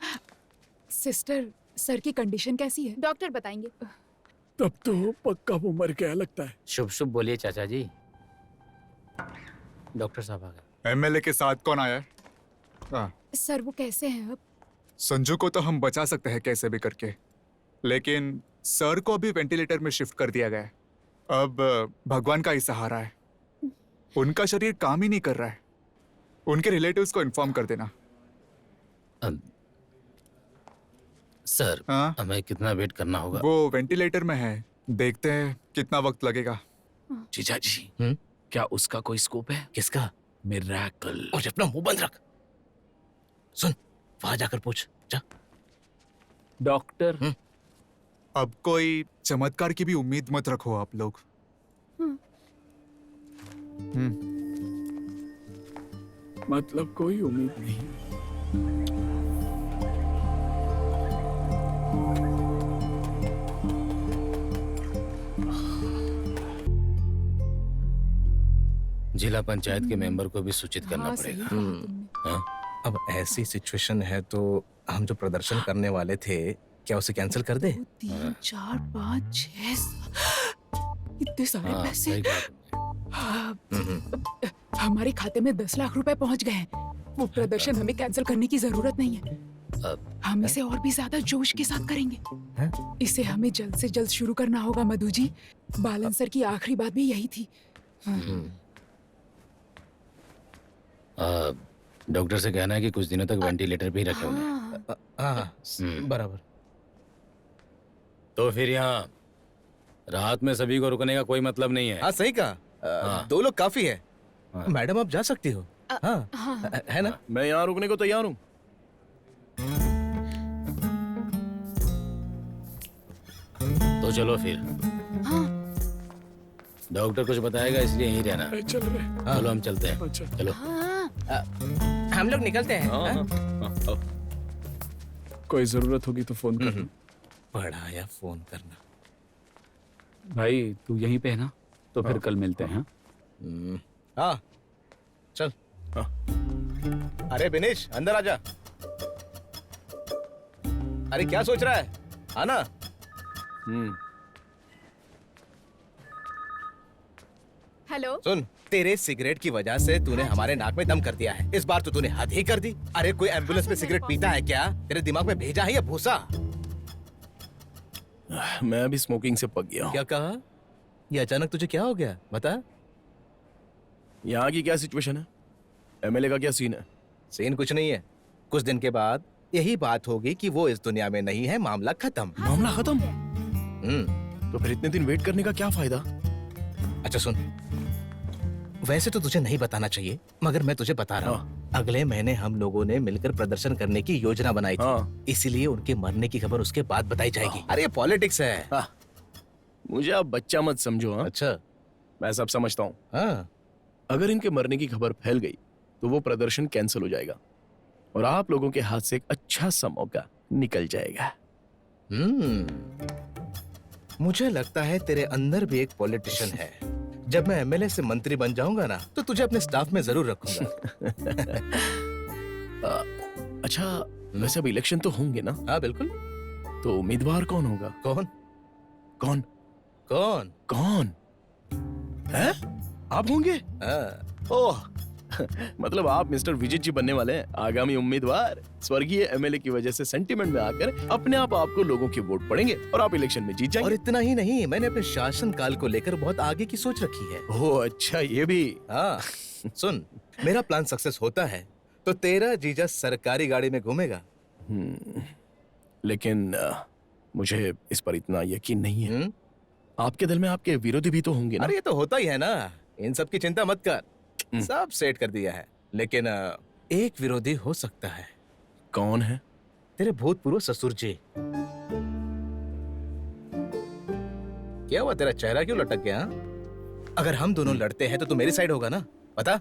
सिस्टर, सर की कंडीशन कैसी है? डॉक्टर बताएंगे। तब तो पक्का वो मर गया लगता है। शुभ शुभ बोलिए चाचा जी। डॉक्टर साहब आ गए। MLA के साथ कौन आया है? सर वो कैसे हैं अब? संजू को तो हम बचा सकते हैं कैसे भी करके, लेकिन सर को अभी वेंटिलेटर में शिफ्ट कर दिया गया है। अब भगवान का ही सहारा है। उनका शरीर काम ही नहीं कर रहा है। उनके रिलेटिव्स को इन्फॉर्म कर देना। सर, हाँ? हमें कितना वेट करना होगा? वो वेंटिलेटर में है, देखते हैं कितना वक्त लगेगा। जीजा जी, क्या उसका कोई स्कोप है? किसका? मिरेकल। और अपना मुंह बंद रख। सुन, वहां जाकर पूछ जा। डॉक्टर, अब कोई चमत्कार की भी उम्मीद मत रखो आप लोग। मतलब कोई उम्मीद नहीं। जिला पंचायत के मेंबर को भी सूचित करना हाँ, सही पड़ेगा। कहा तुमने। हाँ? अब ऐसी सिचुएशन है तो हम जो प्रदर्शन करने वाले थे, क्या उसे कैंसिल कर दे? 3, 4, 5, 6 इतने सारे हाँ, पैसे। सही कहा तुमने। हमारे खाते में 10 लाख रुपए पहुंच गए हैं। वो प्रदर्शन हमें कैंसिल करने की जरूरत नहीं है। हम इसे और भी ज्यादा जोश के साथ करेंगे। इसे हमें जल्द से जल्द शुरू करना होगा मधु जी। बालन सर की आखिरी बात भी यही थी। डॉक्टर से कहना है कि कुछ दिनों तक वेंटिलेटर पे ही रखे उन्हें। हाँ, बराबर। तो फिर यहाँ रात में सभी को रुकने का कोई मतलब नहीं है। हाँ, सही कहा। हाँ। 2 लोग काफी है। हाँ। मैडम, आप जा सकती हो। हाँ, है ना? मैं यहाँ रुकने को तैयार हूँ। तो चलो फिर। डॉक्टर कुछ बताएगा इसलिए यहीं रहना। चल रहे। चलो हम चलते हैं। चलो। हम लोग निकलते हैं। हाँ? कोई जरूरत होगी तो फोन करना। बड़ा या फोन करना। भाई तू यहीं पे है ना? तो फिर कल मिलते हैं। हाँ, चल। अरे बिनेश, अंदर आजा। अरे क्या सोच रहा है? आना। हेलो। सुन, तेरे सिगरेट की वजह से तूने हमारे नाक में दम कर दिया है। इस बार तो तूने हद ही कर दी। अरे कोई एम्बुलेंस में सिगरेट पीता है क्या? तेरे दिमाग में भेजा है या भूसा? मैं अभी स्मोकिंग से पक गया हूँ। क्या कहा? ये अचानक तुझे क्या हो गया? बता। यहाँ की क्या सिचुएशन है? एमएलए का क्या सीन है? सीन कुछ नहीं है। कुछ दिन के बाद यही बात होगी कि वो इस दुनिया में नहीं है, मामला खत्म। मामला खत्म? तो फिर इतने दिन वेट करने का क्या फायदा? अच्छा सुन, वैसे तो तुझे नहीं बताना चाहिए, मगर मैं तुझे बता रहा हूँ। अगले महीने हम लोगों ने मिलकर प्रदर्शन करने की योजना बनाई थी। इसीलिए उनके मरने की खबर उसके बाद बताई जाएगी। अरे ये पॉलिटिक्स है। मुझे आप बच्चा मत समझो। अच्छा, मैं सब समझता हूँ। अगर इनके मरने की खबर फैल गई तो वो प्रदर्शन कैंसिल हो जाएगा और आप लोगों के हाथ से एक अच्छा सा मौका निकल जाएगा। मुझे लगता है तेरे अंदर भी एक पॉलिटिशियन है। जब मैं एमएलए से मंत्री बन जाऊंगा ना, तो तुझे अपने स्टाफ में जरूर रखूंगा। अच्छा, वैसे अब इलेक्शन तो होंगे ना? हाँ बिल्कुल। तो उम्मीदवार कौन होगा? कौन? कौन? कौन? कौन है? आप होंगे? ओह, मतलब आप मिस्टर विजित जी बनने वाले हैं, आगामी उम्मीदवार। स्वर्गीय एमएलए की वजह से सेंटिमेंट में आकर अपने आप आपको लोगों की वोट पड़ेंगे और आप इलेक्शन में जीत जाएंगे। और इतना ही नहीं, मैंने अपने शासन काल को लेकर बहुत आगे की सोच रखी है। ओह अच्छा, ये भी। हाँ सुन, मेरा प्लान सक्सेस होता है तो तेरा जीजा सरकारी गाड़ी में घूमेगा। लेकिन मुझे इस पर इतना यकीन नहीं है। आपके दिल में आपके विरोधी भी तो होंगे ना? अरे ये तो होता ही है ना, इन सब की चिंता मत कर, सब सेट कर दिया है। लेकिन एक विरोधी हो सकता है। कौन है? तेरे भूतपूर्व ससुर जी। क्या हुआ, तेरा चेहरा क्यों लटक गया? अगर हम दोनों लड़ते हैं तो तू मेरी साइड होगा ना? बता।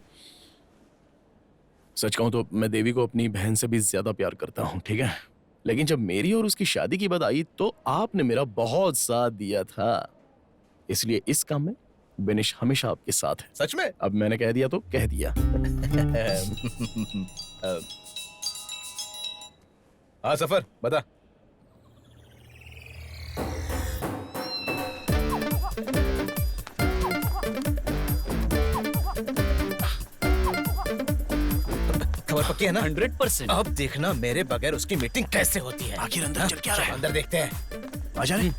सच कहूं तो मैं देवी को अपनी बहन से भी ज्यादा प्यार करता हूं, ठीक है? लेकिन जब मेरी और उसकी शादी की बात आई तो आपने मेरा बहुत साथ दिया था, इसलिए इस काम में बेनिश हमेशा आपके साथ है। सच में? अब मैंने कह दिया तो कह दिया। हाँ सफर, बता। खबर पक्की है ना? 100%। अब देखना मेरे बगैर उसकी मीटिंग कैसे होती है। आखिर अंदर चल क्या रहा है? अंदर देखते हैं। आजा रे।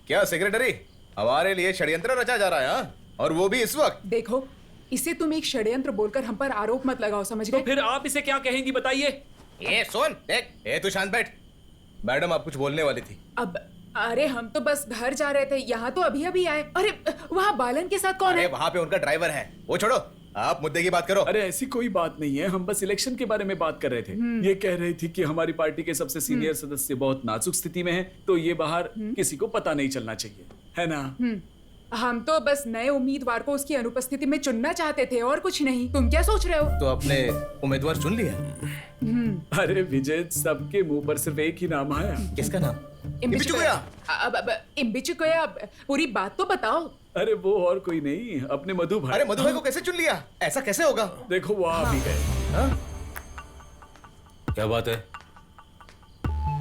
क्या सेक्रेटरी, हमारे लिए षड्यंत्र रचा जा रहा है हाँ? और वो भी इस वक्त। देखो, इसे तुम एक षड्यंत्र बोलकर हम पर आरोप मत लगाओ, समझ गए? तो फिर आप इसे क्या कहेंगी बताइए? ये सुन देख, ए तू शांत बैठ। मैडम आप कुछ बोलने वाली थी। अब अरे हम तो बस घर जा रहे थे, यहाँ तो अभी अभी आए। अरे वहाँ बालन के साथ कौन अरे है? वहाँ पे उनका ड्राइवर है, वो छोड़ो, आप मुद्दे की बात करो। अरे ऐसी कोई बात नहीं है, हम बस इलेक्शन के बारे में बात कर रहे थे। ये कह रही थी कि हमारी पार्टी के सबसे सीनियर सदस्य बहुत नाजुक स्थिति में हैं, तो ये बाहर किसी को पता नहीं चलना चाहिए, है ना? हम तो बस नए उम्मीदवार को उसकी अनुपस्थिति में चुनना चाहते थे और कुछ नहीं। तुम क्या सोच रहे हो? तो अपने उम्मीदवार चुन लिया? अरे विजय, सबके मुंह पर सिर्फ एक ही नाम आया। किसका नाम? इम्बिचुकोया। अब इम्बिचुकोया, पूरी बात तो बताओ। अरे वो और कोई नहीं, अपने मधु भाई। अरे मधु भाई को कैसे चुन लिया? ऐसा कैसे होगा? देखो वो आ भी गए। क्या बात है?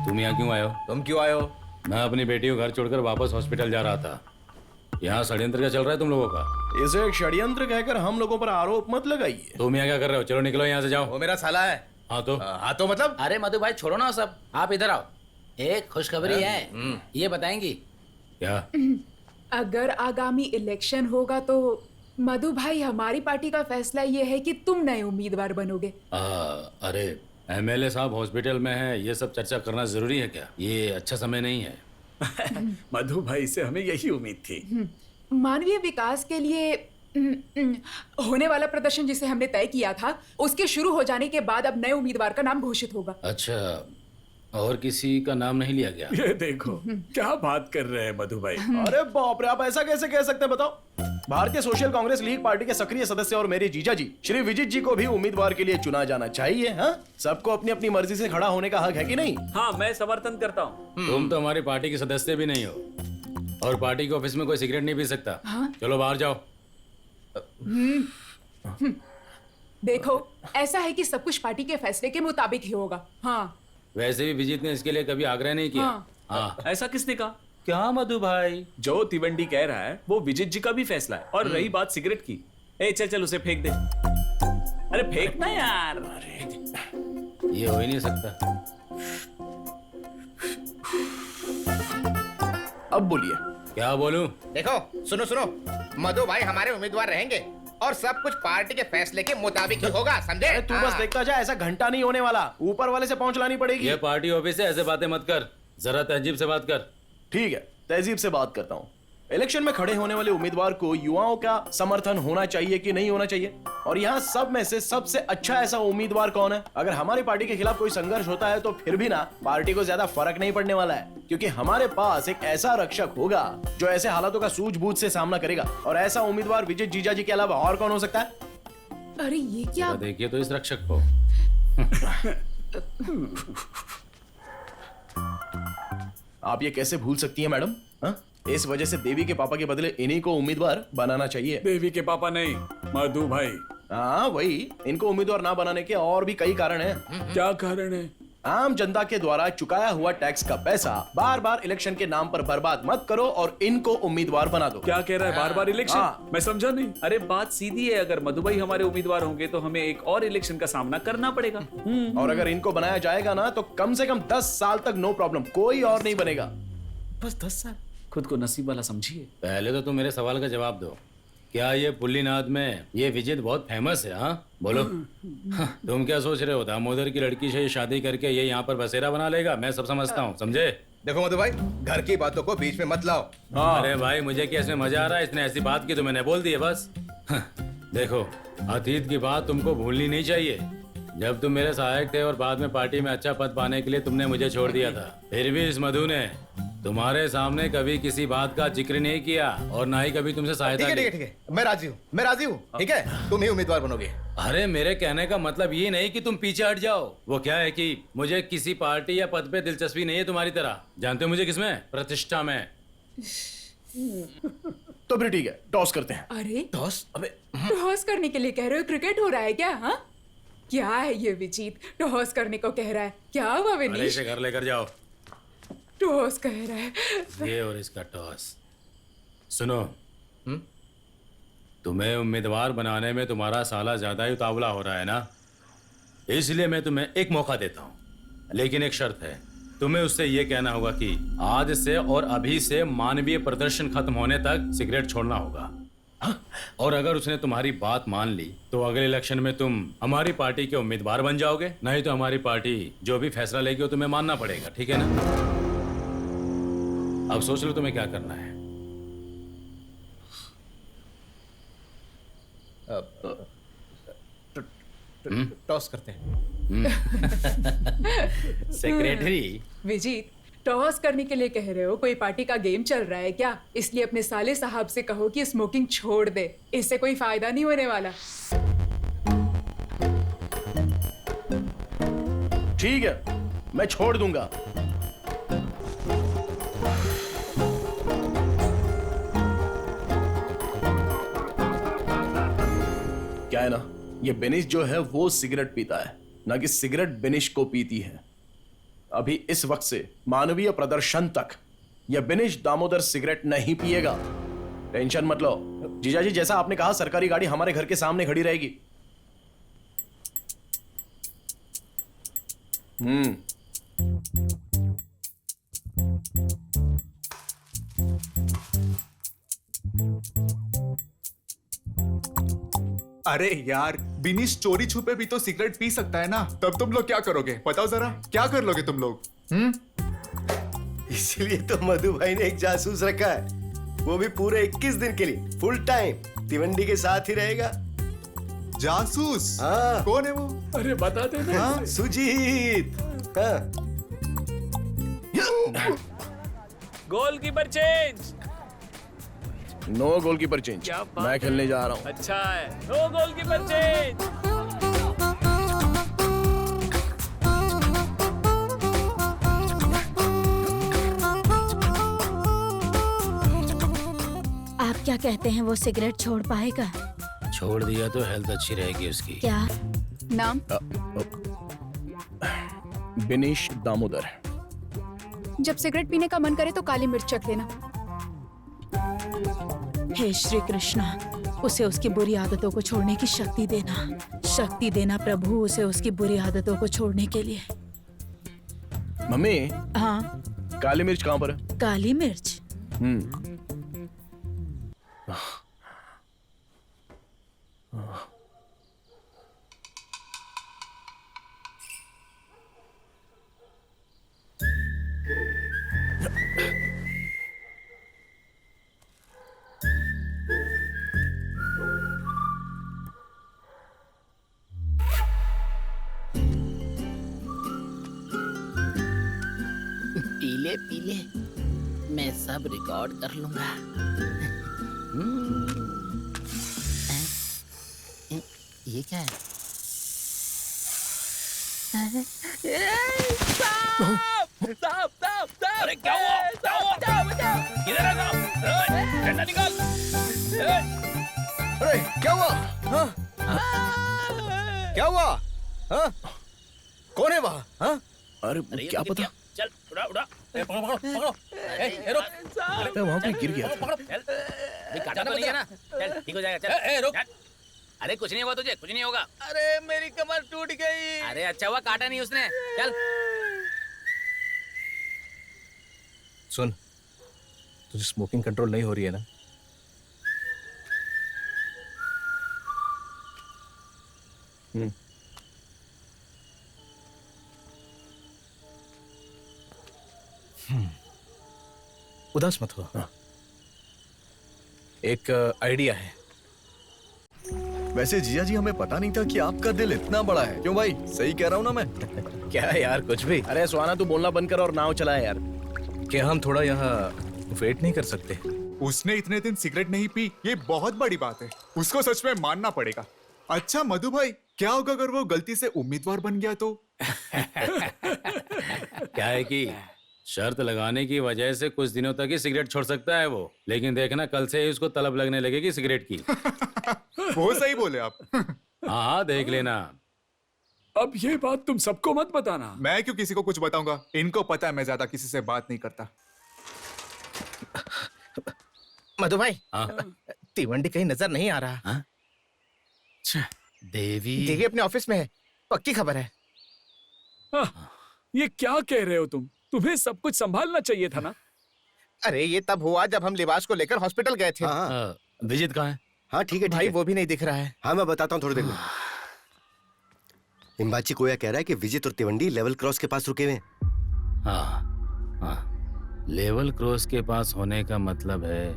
तुम यहाँ क्यों आए हो? तुम क्यों आए हो? मैं अपनी बेटी को घर छोड़कर वापस हॉस्पिटल जा रहा था। यहाँ षड्यंत्र क्या चल रहा है तुम लोगों का? इसे एक षड्यंत्र कहकर हम लोगों पर आरोप मत लगाइए। तुम यहाँ क्या कर रहे हो? चलो निकलो यहाँ से, जाओ। वो मेरा साला है। हाँ तो? हाँ तो मतलब? अरे मधु भाई छोड़ो ना सब, आप इधर आओ। एक खुशखबरी है, ये बताएंगी? क्या? अगर आगामी इलेक्शन होगा तो मधु भाई, हमारी पार्टी का फैसला ये है कि तुम नए उम्मीदवार बनोगे। अरे एमएलए साहब हॉस्पिटल में है, ये सब चर्चा करना जरूरी है क्या? ये अच्छा समय नहीं है। मधु भाई से हमें यही उम्मीद थी। मानवीय विकास के लिए होने वाला प्रदर्शन जिसे हमने तय किया था, उसके शुरू हो जाने के बाद अब नए उम्मीदवार का नाम घोषित होगा। अच्छा, और किसी का नाम नहीं लिया गया? ये देखो क्या बात कर रहे हैं मधु भाई। अरे बाप रे, आप ऐसा कैसे कह सकते हैं बताओ? भारतीय सोशल कांग्रेस लीग पार्टी के सक्रिय सदस्य और मेरे जीजा जी श्री विजित जी को भी उम्मीदवार के लिए चुना जाना चाहिए। हाँ, सबको अपनी अपनी मर्जी से खड़ा होने का हक है कि नहीं? हाँ, मैं समर्थन करता हूँ। तुम तो हमारी पार्टी के सदस्य भी नहीं हो और पार्टी के ऑफिस में कोई सिगरेट नहीं पी सकता। चलो बाहर जाओ। देखो, ऐसा है कि सब कुछ पार्टी के फैसले के मुताबिक ही होगा। हाँ, वैसे भी विजित ने इसके लिए कभी आग्रह नहीं किया। हाँ। ऐसा किसने कहा? क्या मधु भाई? जो तिवंडी कह रहा है वो विजित जी का भी फैसला है। और रही बात सिगरेट की, ए चल चल उसे फेंक दे। अरे फेंकना यार। ये हो ही नहीं सकता। अब बोलिए। क्या बोलूं? देखो सुनो सुनो, मधु भाई हमारे उम्मीदवार रहेंगे और सब कुछ पार्टी के फैसले के मुताबिक ही होगा, समझे? तू बस देखता जा, ऐसा घंटा नहीं होने वाला, ऊपर वाले से पहुंच लानी पड़ेगी। ये पार्टी ऑफिस है, ऐसे बातें मत कर, जरा तहजीब से बात कर। ठीक है, तहजीब से बात करता हूँ। इलेक्शन में खड़े होने वाले उम्मीदवार को युवाओं का समर्थन होना चाहिए कि नहीं होना चाहिए? और यहाँ सब में से सबसे अच्छा ऐसा उम्मीदवार कौन है? अगर हमारी पार्टी के खिलाफ कोई संघर्ष होता है तो फिर भी ना पार्टी को ज्यादा फर्क नहीं पड़ने वाला है, क्योंकि हमारे पास एक ऐसा रक्षक होगा जो ऐसे हालातों का सूझबूझ से सामना करेगा। और ऐसा उम्मीदवार विजय जीजा जी के अलावा और कौन हो सकता है? अरे ये क्या? देखिए तो इस रक्षक को। आप ये कैसे भूल सकती हैं मैडम? हाँ? इस वजह से देवी के पापा के बदले इन्हीं को उम्मीदवार बनाना चाहिए। देवी के पापा नहीं, मधु भाई। हाँ वही, इनको उम्मीदवार ना बनाने के और भी कई कारण हैं। क्या कारण है? आम जनता के द्वारा चुकाया हुआ टैक्स का पैसा बार बार इलेक्शन के नाम पर बर्बाद मत करो और इनको उम्मीदवार बना दो। क्या कह रहा है? बार बार इलेक्शन? हाँ। मैं समझा नहीं। अरे बात सीधी है, अगर मधु भाई हमारे उम्मीदवार होंगे तो हमें एक और इलेक्शन का सामना करना पड़ेगा। और अगर इनको बनाया जाएगा ना तो कम से कम 10 साल तक नो प्रॉब्लम, कोई और नहीं बनेगा। बस 10 साल? खुद को नसीब वाला समझिए। पहले तो तुम मेरे सवाल का जवाब दो। क्या ये पुल्लीनाथ में ये विजित बहुत फेमस है? हाँ बोलो। तुम क्या सोच रहे हो? दामोदर की लड़की से शादी करके ये यहाँ पर बसेरा बना लेगा? मैं सब समझता हूँ, समझे? देखो मधु भाई, घर की बातों को बीच में मत लाओ। अरे भाई मुझे क्या इसमें मजा आ रहा है? इसने ऐसी बात की तो मैंने बोल दी है बस। देखो, अतीत की बात तुमको भूलनी नहीं चाहिए। जब तुम मेरे सहायक थे और बाद में पार्टी में अच्छा पद पाने के लिए तुमने मुझे छोड़ दिया था, फिर भी इस मधु ने तुम्हारे सामने कभी किसी बात का जिक्र नहीं किया और ना ही कभी तुमसे सहायता की। ठीक है, मैं राजी हूँ, मैं राजी हूँ। ठीक है, तुम ही उम्मीदवार बनोगे। अरे मेरे कहने का मतलब ये नहीं कि तुम पीछे हट जाओ। वो क्या है कि मुझे किसी पार्टी या पद पे दिलचस्पी नहीं है तुम्हारी तरह। जानते हो मुझे किसमें? प्रतिष्ठा में। तो फिर ठीक है, टॉस करते हैं। अरे टॉस? अबे टॉस करने के लिए कह रहे हो? क्रिकेट हो रहा है क्या? हाँ, क्या है ये विजीत, टॉस करने को कह रहा है? क्या हुआ अरे विनीश? इसे घर लेकर जाओ। टॉस कह रहा है। ये और इसका टॉस। सुनो, तुम्हें उम्मीदवार बनाने में तुम्हारा साला ज्यादा ही उतावला हो रहा है ना, इसलिए मैं तुम्हें एक मौका देता हूँ, लेकिन एक शर्त है, तुम्हें उससे ये कहना होगा कि आज से और अभी से मानवीय प्रदर्शन खत्म होने तक सिगरेट छोड़ना होगा। और अगर उसने तुम्हारी बात मान ली तो अगले इलेक्शन में तुम हमारी पार्टी के उम्मीदवार बन जाओगे, नहीं तो हमारी पार्टी जो भी फैसला लेगी वो तुम्हें मानना पड़ेगा, ठीक है ना? अब सोच लो तुम्हें क्या करना है। टॉस करते हैं। सेक्रेटरी विजीत, टॉस करने के लिए कह रहे हो? कोई पार्टी का गेम चल रहा है क्या? इसलिए अपने साले साहब से कहो कि स्मोकिंग छोड़ दे, इससे कोई फायदा नहीं होने वाला। ठीक है, मैं छोड़ दूंगा। क्या है ना, ये बेनिश जो है वो सिगरेट पीता है, ना कि सिगरेट बेनिश को पीती है। अभी इस वक्त से मानवीय प्रदर्शन तक यह बेनिश दामोदर सिगरेट नहीं पिएगा। टेंशन मत लो जीजाजी, जैसा आपने कहा सरकारी गाड़ी हमारे घर के सामने खड़ी रहेगी। अरे यार, बिनीश चोरी छुपे भी तो सिगरेट पी सकता है ना। तब तुम लोग क्या करोगे बताओ जरा, क्या कर लोगे तुम लोग? इसलिए तो मधु भाई ने एक जासूस रखा है, वो भी पूरे 21 दिन के लिए फुल टाइम तिवंडी के साथ ही रहेगा। जासूस? हाँ। कौन है वो? अरे बता दे। हाँ, सुजीत। हाँ। Goalkeeper change. No goalkeeper change, मैं खेलने जा रहा हूँ। अच्छा है, नो गोलकीपर चेंज। आप क्या कहते हैं, वो सिगरेट छोड़ पाएगा? छोड़ दिया तो हेल्थ अच्छी रहेगी उसकी। क्या नाम? बेनिश दामोदर। जब सिगरेट पीने का मन करे तो काली मिर्च चख लेना। हे श्री कृष्णा, उसे उसकी बुरी आदतों को छोड़ने की शक्ति देना प्रभु, उसे उसकी बुरी आदतों को छोड़ने के लिए। मम्मी, हाँ, काली मिर्च कहाँ पर है? काली मिर्च? पीले पीले मैं सब रिकॉर्ड कर लूंगा। ये क्या है? अरे क्या हुआ? किधर है साहब? डंडा निकाल। अरे क्या हुआ? हाँ? क्या हुआ? हाँ? कौन है वहाँ? हाँ? अरे क्या पता, चल उड़ा उड़ा। पकड़ो पकड़ो पकड़ो। रुक। वहां पे गिर गया था। पकड़ो। काटा तो नहीं है ना? चल ठीक हो जाएगा। चल रुक। अरे कुछ नहीं हुआ तुझे, कुछ नहीं होगा। अरे मेरी कमर टूट गई। अरे अच्छा हुआ काटा नहीं उसने। चल सुन, तुझे स्मोकिंग कंट्रोल नहीं हो रही है ना? उदास मत हो। एक आइडिया है। वैसे जिया जी, हमें पता नहीं था कि आपका दिल इतना बड़ा है। क्यों भाई, सही कह रहा हूँ ना मैं? क्या यार, कुछ भी। अरे सुहाना, तू बोलना बंद कर और नाव चला है यार। क्या हम थोड़ा यहाँ वेट नहीं कर सकते? उसने इतने दिन सिगरेट नहीं पी, ये बहुत बड़ी बात है। उसको सच में मानना पड़ेगा। अच्छा मधु भाई, क्या होगा अगर वो गलती से उम्मीदवार बन गया तो? क्या है कि शर्त लगाने की वजह से कुछ दिनों तक ही सिगरेट छोड़ सकता है वो, लेकिन देखना कल से ही उसको तलब लगने लगेगी सिगरेट की। वो सही बोले आप। हाँ देख लेना। अब ये बात तुम सबको मत बताना। मैं क्यों किसी को कुछ बताऊंगा? इनको पता है मैं ज्यादा किसी से बात नहीं करता। मधु भाई, तिवंडी कहीं नजर नहीं आ रहा। देवी अपने ऑफिस में है, पक्की खबर है। ये क्या कह रहे हो तुम? तुम्हें सब कुछ संभालना चाहिए था ना। अरे ये तब हुआ जब हम लिबास को लेकर हॉस्पिटल गए थे। विजित कहाँ है? हाँ ठीक है भाई वो भी नहीं दिख रहा है। हाँ मैं बताता हूँ थोड़ी देर में। इम्बाची कोया कह रहा है कि विजित और तिवंडी लेवल क्रॉस के पास रुके हुए हैं। हाँ, लेवल क्रॉस के पास होने का मतलब है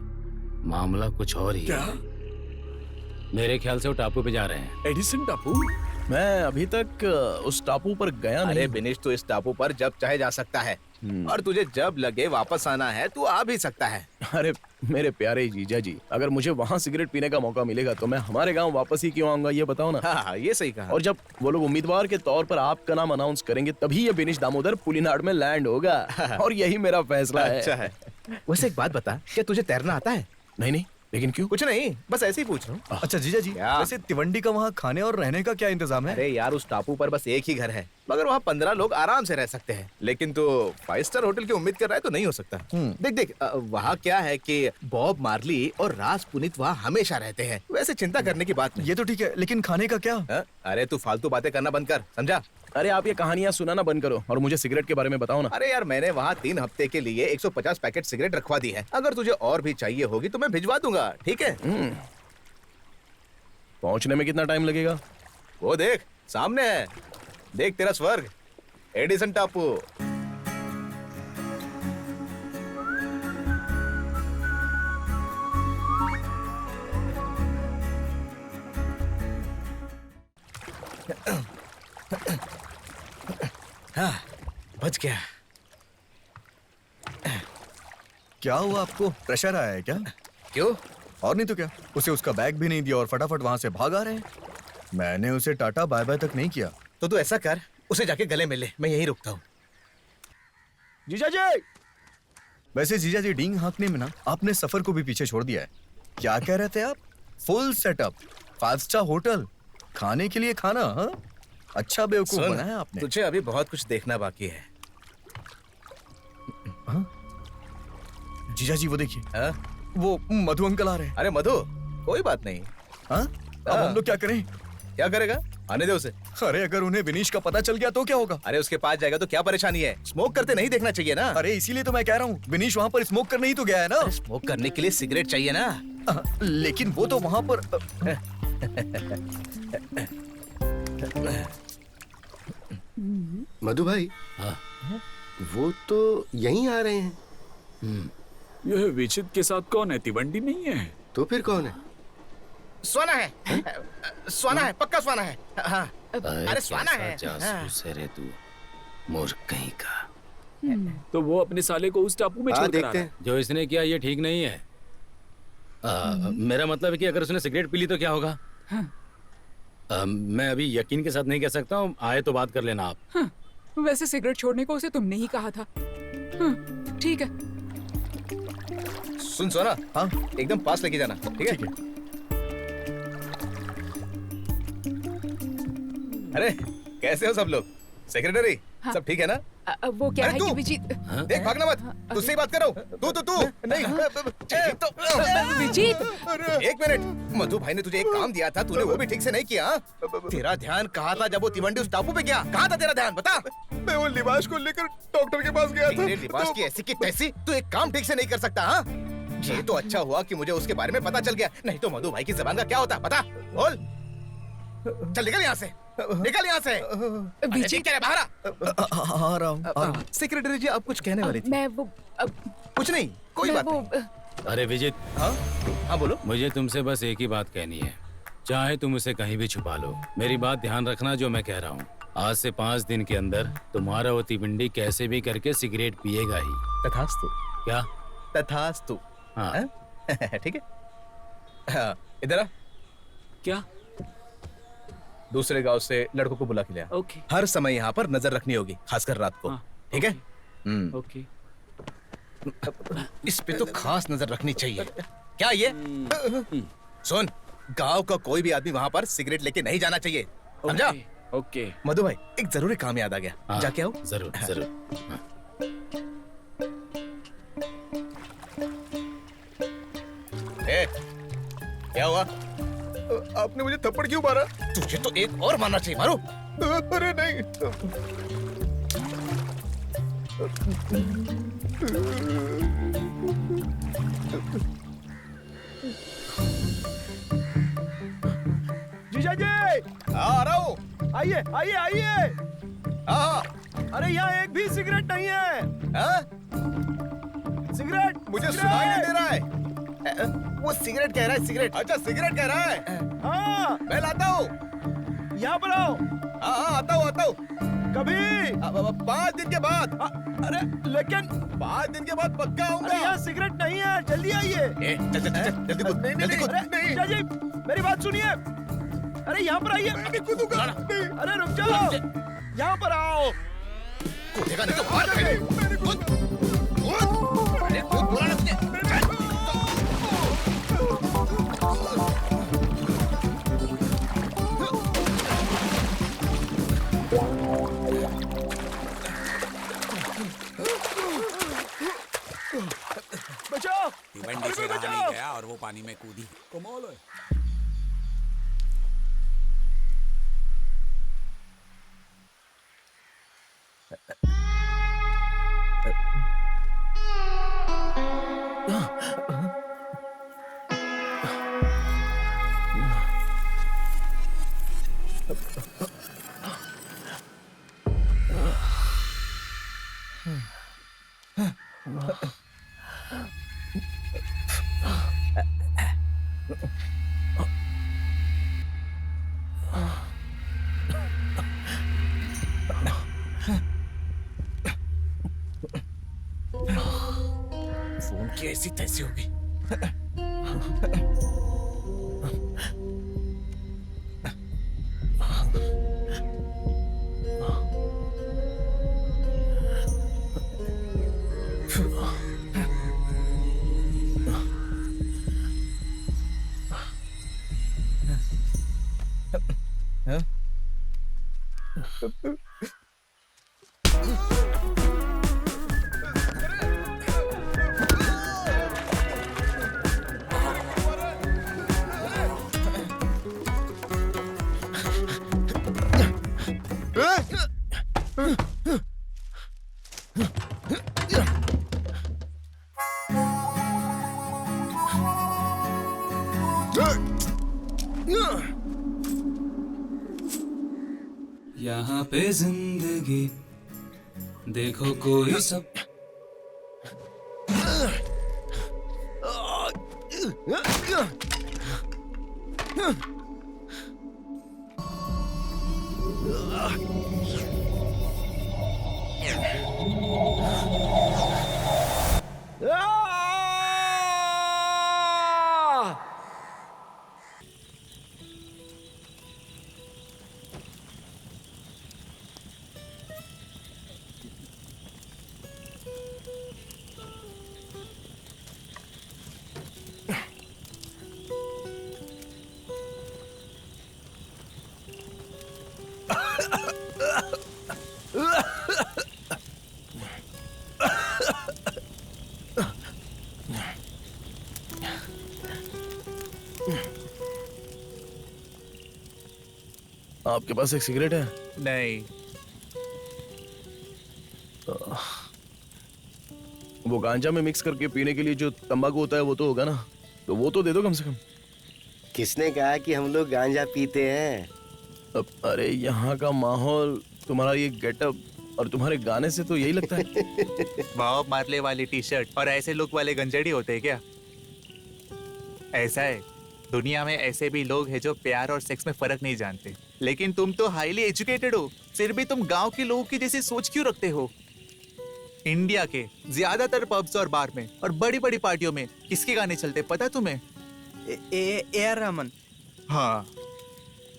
मामला कुछ और ही है। मेरे ख्याल से वो टापू पे जा रहे हैं। एडिसन टापू? मैं अभी तक उस टापू पर गया नहीं। अरे बिनेश, तो इस टापू पर जब चाहे जा सकता है और तुझे जब लगे वापस आना है तू आ भी सकता है। अरे मेरे प्यारे जीजा जी, अगर मुझे वहाँ सिगरेट पीने का मौका मिलेगा तो मैं हमारे गांव वापस ही क्यों आऊंगा, ये बताओ ना। हाँ, ये सही कहा। और जब वो लोग उम्मीदवार के तौर पर आपका नाम अनाउंस करेंगे तभी ये बिनेश दामोदर पुलिनाड में लैंड होगा। और यही मेरा फैसला है। अच्छा है। वैसे एक बात बता, क्या तुझे तैरना आता है? नहीं, लेकिन क्यों? कुछ नहीं, बस ऐसे ही पूछ रहा हूँ। अच्छा जीजा जी, वैसे तिवंडी का वहाँ खाने और रहने का क्या इंतजाम है? अरे यार, उस टापू पर बस एक ही घर है, मगर वहाँ 15 लोग आराम से रह सकते हैं। लेकिन तो 5 स्टार होटल की उम्मीद कर रहा है तो नहीं हो सकता। देख वहाँ क्या है कि बॉब मार्ली और राज पुनीत वहाँ हमेशा रहते हैं। वैसे चिंता करने की बात नहीं। ये तो ठीक है, लेकिन खाने का क्या? अरे तू फालतू बातें करना बंद कर, समझा? अरे आप ये कहानियां सुनाना बंद करो और मुझे सिगरेट के बारे में बताओ ना। अरे यार, मैंने वहाँ 3 हफ्ते के लिए 150 पैकेट सिगरेट रखवा दी है। अगर तुझे और भी चाहिए होगी तो मैं भिजवा दूंगा, ठीक है? पहुंचने में कितना टाइम लगेगा? वो देख सामने है, देख तेरा स्वर्ग, एडिसन टापू। हाँ, बच गया। क्या हुआ आपको? प्रेशर आया है क्या? क्यों? और नहीं तो क्या, उसे उसका बैग भी नहीं दिया और फटाफट वहां से भाग आ रहे हैं। मैंने उसे टाटा बाय बाय तक नहीं किया। तो तू ऐसा कर, उसे जाके गले मिल ले, मैं यहीं रुकता हूँ। जीजा जी! वैसे जीजा जी, डींग हाँकने में ना आपने सफर को भी पीछे छोड़ दिया है। क्या कह रहे थे आप? फुल सेटअप, 5 स्टार होटल, खाने के लिए खाना। हाँ, अच्छा बेवकूफ बनाया आपने। तुझे अभी बहुत कुछ देखना बाकी है। जीजा जी वो देखिए, वो मधु अंकल आ रहे हैं। अरे मधु, कोई बात नहीं। अब हम लोग क्या करें? क्या करेगा? आने दे उसे। अरे अगर उन्हें विनीश का पता चल गया तो क्या होगा? अरे उसके पास जाएगा तो क्या परेशानी है? स्मोक करते नहीं देखना चाहिए ना। अरे इसीलिए तो मैं कह रहा हूँ, विनीश वहाँ पर स्मोक करने ही तो गया है ना। स्मोक करने के लिए सिगरेट चाहिए ना। लेकिन वो तो वहाँ पर मधु भाई, वो तो यहीं आ रहे हैं। यह विजित के साथ कौन है? तिवंडी नहीं है तो फिर कौन है? स्वाना है, स्वाना है, पक्का स्वाना है। हाँ। अरे स्वाना है। जासूस है रे तू, मूर्ख कहीं का। तो वो अपने साले को उस टापू में छोड़ कर आ रहा है। जो इसने किया ये ठीक नहीं है। मेरा मतलब है कि अगर उसने सिगरेट पी ली तो क्या होगा? मैं अभी यकीन के साथ नहीं कह सकता हूँ, आए तो बात कर लेना आप। वैसे सिगरेट छोड़ने को उसे तुमने ही कहा था। ठीक है। सुन सोना, हाँ, एकदम पास लेके जाना, ठीक है? अरे कैसे हो सब लोग? सेक्रेटरी, हाँ। सब ठीक है ना? वो क्या है कि विजित, देख भागना मत, तुझसे ही बात कर रहा हूँ। तू नहीं, विजित, एक मिनट। मधु भाई ने तुझे एक काम दिया था, तूने वो भी ठीक से नहीं किया। तेरा ध्यान कहाँ था जब वो तिवंडी उस टापू पे गया? कहाँ था तेरा ध्यान, बता? मैं वो लिबास को लेकर डॉक्टर के पास गया था। तेरे लिबास की ऐसी की तैसी, तू एक काम ठीक से नहीं कर सकता। हाँ, ये तो अच्छा हुआ कि मुझे उसके बारे में पता चल गया, नहीं तो मधु भाई की जबान का क्या होता? बता, बोल। चल निकल यहाँ से, निकल यहाँ से। विजित, बाहर आ रहा हूँ। सेक्रेटरी जी, आप कुछ कहने वाली थी? मैं वो कुछ नहीं, कोई बात नहीं। अरे विजित, हाँ बोलो। मुझे तुमसे बस एक ही बात कहनी है, चाहे तुम उसे कहीं भी छुपा लो, मेरी बात ध्यान रखना जो मैं कह रहा हूँ। आज से 5 दिन के अंदर तुम्हारा वो तिवंडी कैसे भी करके सिगरेट पिएगा ही। तथास्तु। क्या? तथास्तु। हाँ। ठीक है। हाँ, इधर आ। क्या? दूसरे गांव से लड़कों को बुला के लिया। ओके। हर समय यहाँ पर नजर रखनी होगी, खासकर रात को। ठीक है? ओके। इस पे तो खास नजर रखनी चाहिए। क्या ये? सुन, गांव का कोई भी आदमी वहाँ पर सिगरेट लेके नहीं जाना चाहिए, समझा? ओके। मधु भाई, एक जरूरी काम याद आ गया, जाके आओ। जरूर जरूर। क्या हुआ? आपने मुझे थप्पड़ क्यों मारा? तुझे तो एक और मारना चाहिए, मारो। अरे नहीं। जीजा जी, आ रहा हूँ। आइए आइए आइए। हाँ, अरे यहाँ एक भी सिगरेट नहीं है। हाँ? सिगरेट मुझे सुनाई नहीं दे रहा है। वो सिगरेट कह रहा है, सिगरेट। अच्छा, सिगरेट कह रहा है। हाँ, मैं लाता हूँ। यहाँ पर आओ। हाँ, आता हूँ। कभी 5 दिन के बाद। अरे लेकिन 5 दिन के बाद पक्का आऊंगा। अरे यहाँ सिगरेट नहीं है, जल्दी आइए। चल जल्दी कूद, जल्दी कूद। अरे जीजा जी, मेरी बात सुनिए। अरे यहाँ पर आइए। मैं कूदूंगा। अरे रुक जाओ, यहाँ पर आओ। कूदेगा नहीं तो मार खाएगा। कूद, कूद। अरे कूद, बोला ना तुझे। बचाओ। भिवंडी से रहा नहीं गया और वो पानी में कूदी। कमाल है। फोन की ऐसी तैसी होगी। यहाँ पे जिंदगी देखो कोई सब आपके पास एक सिगरेट है? नहीं। वो गांजा में मिक्स करके पीने के लिए जो तंबाकू होता है वो तो होगा ना, तो वो तो दे दो कम से कम। किसने कहा कि हम लोग गांजा पीते हैं? अब अरे यहाँ का माहौल, तुम्हारा ये गेटअप और तुम्हारे गाने से तो यही लगता है। बॉब मार्ले वाली टी शर्ट और ऐसे लुक वाले गंजेड़ी होते हैं क्या? ऐसा है, दुनिया में ऐसे भी लोग हैं जो प्यार और सेक्स में फर्क नहीं जानते, लेकिन तुम तो हाईली एजुकेटेड हो, फिर भी तुम गांव के लोगों की जैसी सोच क्यों रखते हो? इंडिया के ज्यादातर पब्स और बार में और बड़ी बड़ी पार्टियों में किसके गाने चलते पता तुम्हें? AR रहमान। हाँ,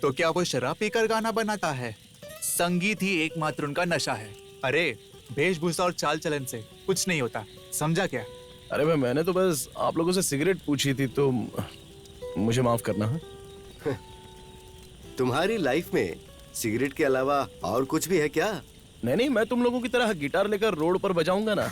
तो क्या वो शराब पीकर गाना बनाता है? संगीत ही एकमात्र उनका नशा है। अरे वेशभूषा और चाल चलन से कुछ नहीं होता, समझा क्या? अरे भाई, मैंने तो बस आप लोगों से सिगरेट पूछी थी, तो मुझे माफ करना है। तुम्हारी लाइफ में सिगरेट के अलावा और कुछ भी है क्या? नहीं नहीं, मैं तुम लोगों की तरह गिटार लेकर रोड पर बजाऊंगा ना।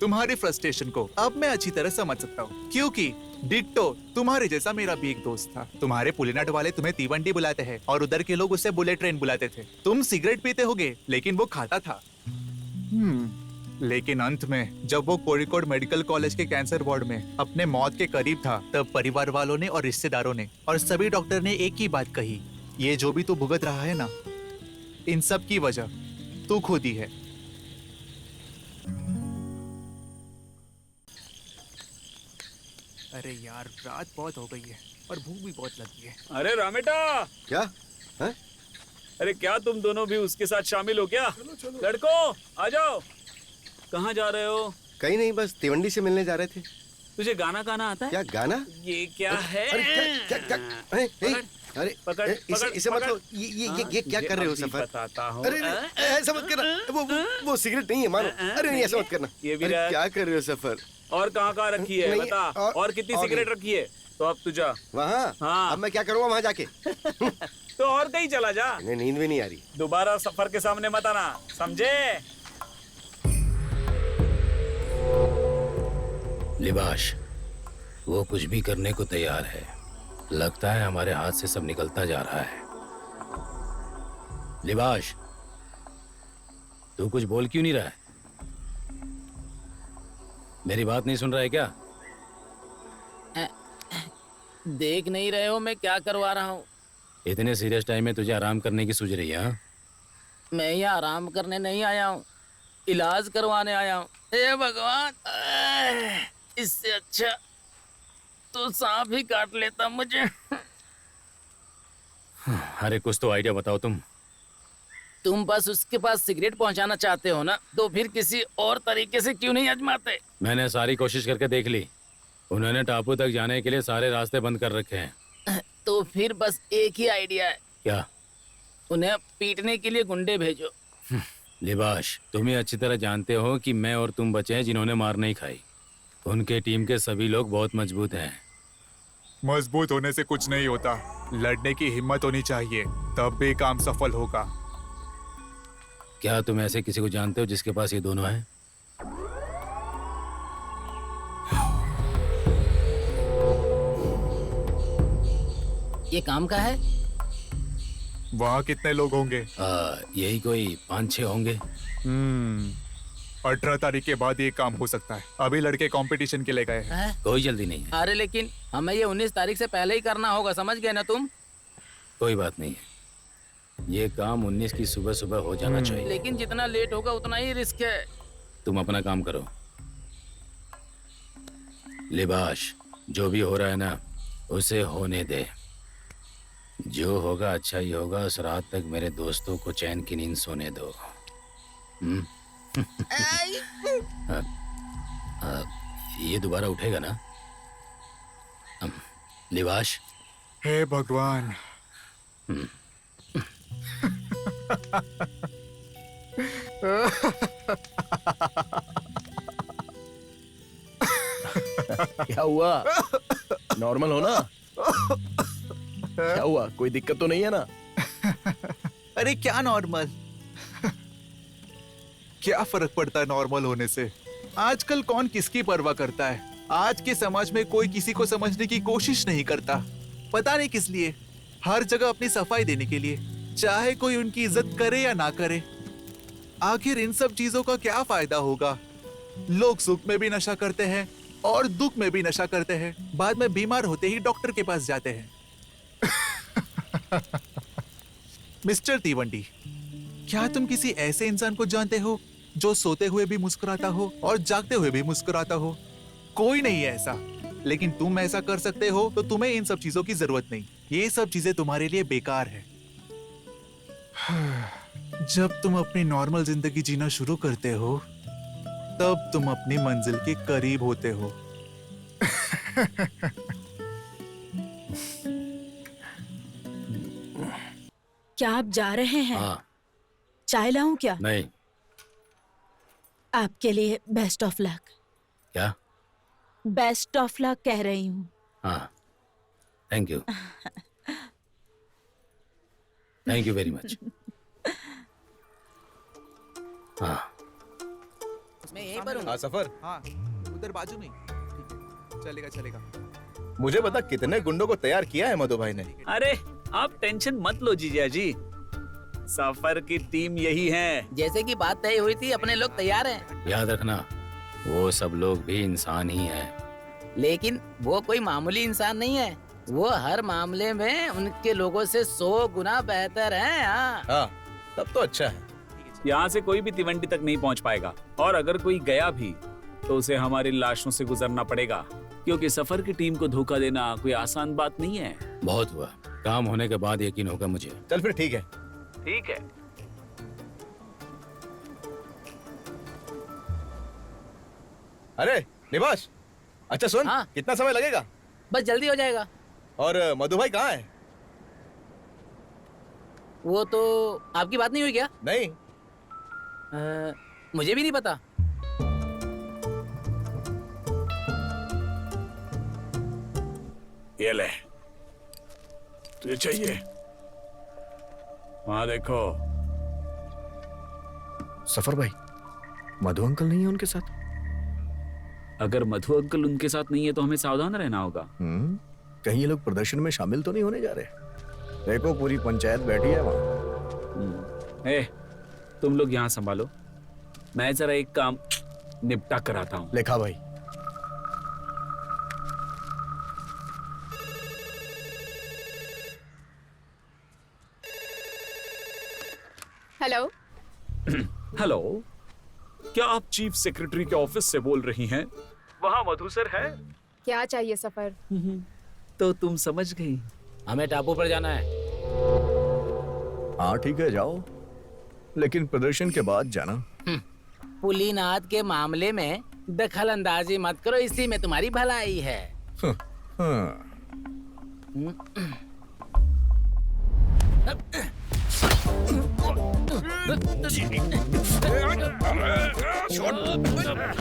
तुम्हारी फ्रस्ट्रेशन को अब मैं अच्छी तरह समझ सकता हूँ, क्योंकि डिट्टो तुम्हारे जैसा मेरा भी एक दोस्त था। तुम्हारे पुलिनाड वाले तुम्हें तीवंडी बुलाते हैं और उधर के लोग उसे बुलेट ट्रेन बुलाते थे। तुम सिगरेट पीते होगे लेकिन वो खाता था। लेकिन अंत में जब वो कोड़िकोड मेडिकल कॉलेज के कैंसर वार्ड में अपने मौत के करीब था, तब परिवार वालों ने और रिश्तेदारों ने और सभी डॉक्टर ने एक ही बात कही, ये जो भी तू भुगत रहा है ना, इन सब की वजह तू खुद ही है। अरे यार, रात बहुत हो गई है और भूख भी बहुत लगी है। अरे रामेटा, क्या है? अरे क्या तुम दोनों भी उसके साथ शामिल हो क्या? लड़कों आ जाओ। कहाँ जा रहे हो? कहीं नहीं, बस तिवंडी से मिलने जा रहे थे। तुझे गाना गाना आता है? क्या गाना? ये क्या है? अरे क्या क्या क्या? अरे पकड़, इसे मत लो। ये क्या कर रहे हो सफर? बताता हूँ। अरे ऐसा मत करना, वो सिगरेट नहीं है मानो। अरे नहीं, ऐसा मत करना। ये भी क्या कर रहे हो सफर? और कहाँ रखी है बता? और कितनी सिगरेट रखी है? तो अब तू जा वहाँ। हाँ। अब मैं क्या करूँगा वहाँ जाके? तो और कहीं चला जा। नींद भी नहीं आ रही। दोबारा सफर के सामने मत आना, समझे? लिबाश, वो कुछ भी करने को तैयार है। लगता है हमारे हाथ से सब निकलता जा रहा है। लिबाश, तू कुछ बोल क्यों नहीं रहा है? मेरी बात नहीं सुन रहा है क्या? देख नहीं रहे हो मैं क्या करवा रहा हूँ? इतने सीरियस टाइम में तुझे आराम करने की सूझ रही है? हाँ? मैं यहाँ आराम करने नहीं आया हूँ, इलाज करवाने आया हूँ। हे भगवान, इससे अच्छा तो सांप ही काट लेता मुझे। अरे कुछ तो आइडिया बताओ तुम बस उसके पास सिगरेट पहुंचाना चाहते हो ना, तो फिर किसी और तरीके से क्यों नहीं आजमाते? मैंने सारी कोशिश करके देख ली। उन्होंने टापू तक जाने के लिए सारे रास्ते बंद कर रखे हैं। तो फिर बस एक ही आइडिया है। क्या? उन्हें पीटने के लिए गुंडे भेजो। लिबाश, तुम ही अच्छी तरह जानते हो कि मैं और तुम बचे हैं जिन्होंने मार नहीं खाई। उनके टीम के सभी लोग बहुत मजबूत हैं। मजबूत होने से कुछ नहीं होता, लड़ने की हिम्मत होनी चाहिए, तब भी काम सफल होगा। क्या तुम ऐसे किसी को जानते हो जिसके पास ये दोनों हैं? ये काम का है? वहाँ कितने लोग होंगे? यही कोई 5-6 होंगे। 18 तारीख के बाद ये काम हो सकता है। अभी लड़के कंपटीशन के लिए गए हैं। कोई जल्दी नहीं है। अरे लेकिन हमें ये 19 तारीख से पहले ही करना होगा, समझ गए ना तुम? कोई बात नहीं है, ये काम 19 की सुबह सुबह हो जाना चाहिए। लेकिन जितना लेट होगा उतना ही रिस्क है। तुम अपना काम करो। लिबाश, जो भी हो रहा है ना, उसे होने दे। जो होगा अच्छा ही होगा। उस रात तक मेरे दोस्तों को चैन की नींद सोने दो। ये दोबारा उठेगा ना? लिबाश। हे भगवान। क्या हुआ? नॉर्मल हो ना? क्या हुआ? कोई दिक्कत तो नहीं है ना? अरे क्या नॉर्मल? क्या फर्क पड़ता है नॉर्मल होने से? आजकल कौन किसकी परवाह करता है? आज के समाज में कोई किसी को समझने की कोशिश नहीं करता। पता नहीं किस लिए। हर जगह अपनी सफाई देने के लिए, चाहे कोई उनकी इज्जत करे या ना करे। आखिर इन सब चीजों का क्या फायदा होगा? लोग सुख में भी नशा करते हैं और दुख में भी नशा करते हैं। बाद में बीमार होते ही डॉक्टर के पास जाते हैं। मिस्टर तीवंडी, क्या तुम किसी ऐसे इंसान को जानते हो जो सोते हुए भी मुस्कुराता हो और जागते हुए भी मुस्कुराता हो? कोई नहीं है ऐसा। लेकिन तुम ऐसा कर सकते हो तो तुम्हें इन सब चीजों की जरूरत नहीं। ये सब चीजें तुम्हारे लिए बेकार है। जब तुम अपनी नॉर्मल जिंदगी जीना शुरू करते हो, तब तुम अपनी मंजिल के करीब होते हो। क्या आप जा रहे हैं? हाँ। चाय लाऊं क्या? नहीं। आपके लिए बेस्ट ऑफ लक। क्या? बेस्ट ऑफ लक कह रही हूँ। हाँ, thank you. Thank you very much. हाँ, मैं यहीं पर हूँ। हाँ सफर, हाँ उधर बाजू में। ठीक है, चलेगा चलेगा। मुझे बता कितने गुंडों को तैयार किया है मधु भाई ने? अरे आप टेंशन मत लो जीजा जी, सफर की टीम यही है। जैसे कि बात तय हुई थी, अपने लोग तैयार हैं। याद रखना, वो सब लोग भी इंसान ही हैं। लेकिन वो कोई मामूली इंसान नहीं है, वो हर मामले में उनके लोगों से 100 गुना बेहतर हैं। हाँ, तब तो अच्छा है। यहाँ से कोई भी तिवंडी तक नहीं पहुँच पाएगा, और अगर कोई गया भी तो उसे हमारी लाशों से गुजरना पड़ेगा, क्योंकि सफर की टीम को धोखा देना कोई आसान बात नहीं है। बहुत हुआ, काम होने के बाद यकीन होगा मुझे। चल फिर ठीक है। ठीक है। अरे निवास, अच्छा सुन, हाँ? कितना समय लगेगा? बस जल्दी हो जाएगा। और मधु भाई कहाँ है? वो तो आपकी बात नहीं हुई क्या? नहीं। मुझे भी नहीं पता। ये ले, तुझे चाहिए? वहां देखो। सफर भाई, मधु अंकल नहीं है उनके साथ? अगर मधु अंकल उनके साथ नहीं है तो हमें सावधान रहना होगा। कहीं ये लोग प्रदर्शन में शामिल तो नहीं होने जा रहे? देखो पूरी पंचायत बैठी है वहाँ। ए, तुम लोग यहाँ संभालो, मैं जरा एक काम निपटा कर आता हूँ। लेखा भाई। हेलो। हेलो, क्या आप चीफ सेक्रेटरी के ऑफिस से बोल रही हैं? वहाँ मधु सर है? क्या चाहिए सफर? तो तुम समझ गई। हमें टापू पर जाना है। हाँ ठीक है, जाओ, लेकिन प्रदर्शन के बाद जाना। पुलिनाथ के मामले में दखल अंदाजी मत करो, इसी में तुम्हारी भलाई है।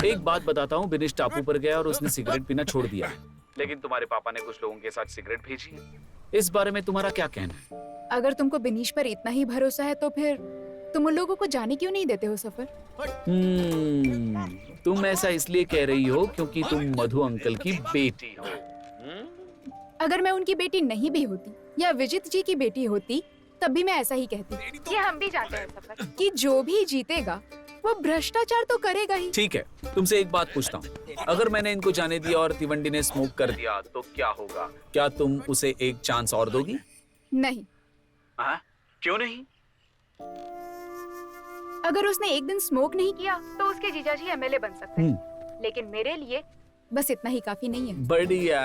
एक बात बताता हूँ, बिनिश टापू पर गया और उसने सिगरेट पीना छोड़ दिया, लेकिन तुम्हारे पापा ने कुछ लोगों के साथ सिगरेट भेजी है। इस बारे में तुम्हारा क्या कहना है? अगर तुमको बिनीश पर इतना ही भरोसा है तो फिर तुम उन लोगों को जाने क्यों नहीं देते हो सफर? तुम ऐसा इसलिए कह रही हो क्योंकि तुम मधु अंकल की बेटी हो। अगर मैं उनकी बेटी नहीं भी होती या विजित जी की बेटी होती तब भी मैं ऐसा ही कहती। ये हम भी जानते हैं सफर कि जो भी जीतेगा वो भ्रष्टाचार तो करेगा ही। ठीक है, तुमसे एक बात पूछता हूँ, अगर मैंने इनको जाने दिया और तिवंडी ने स्मोक कर दिया तो क्या होगा? क्या तुम उसे एक चांस और दोगी? नहीं। क्यों नहीं? अगर उसने एक दिन स्मोक नहीं किया तो उसके जीजाजी एमएलए बन सकते हैं, लेकिन मेरे लिए बस इतना ही काफी नहीं है। बढ़िया।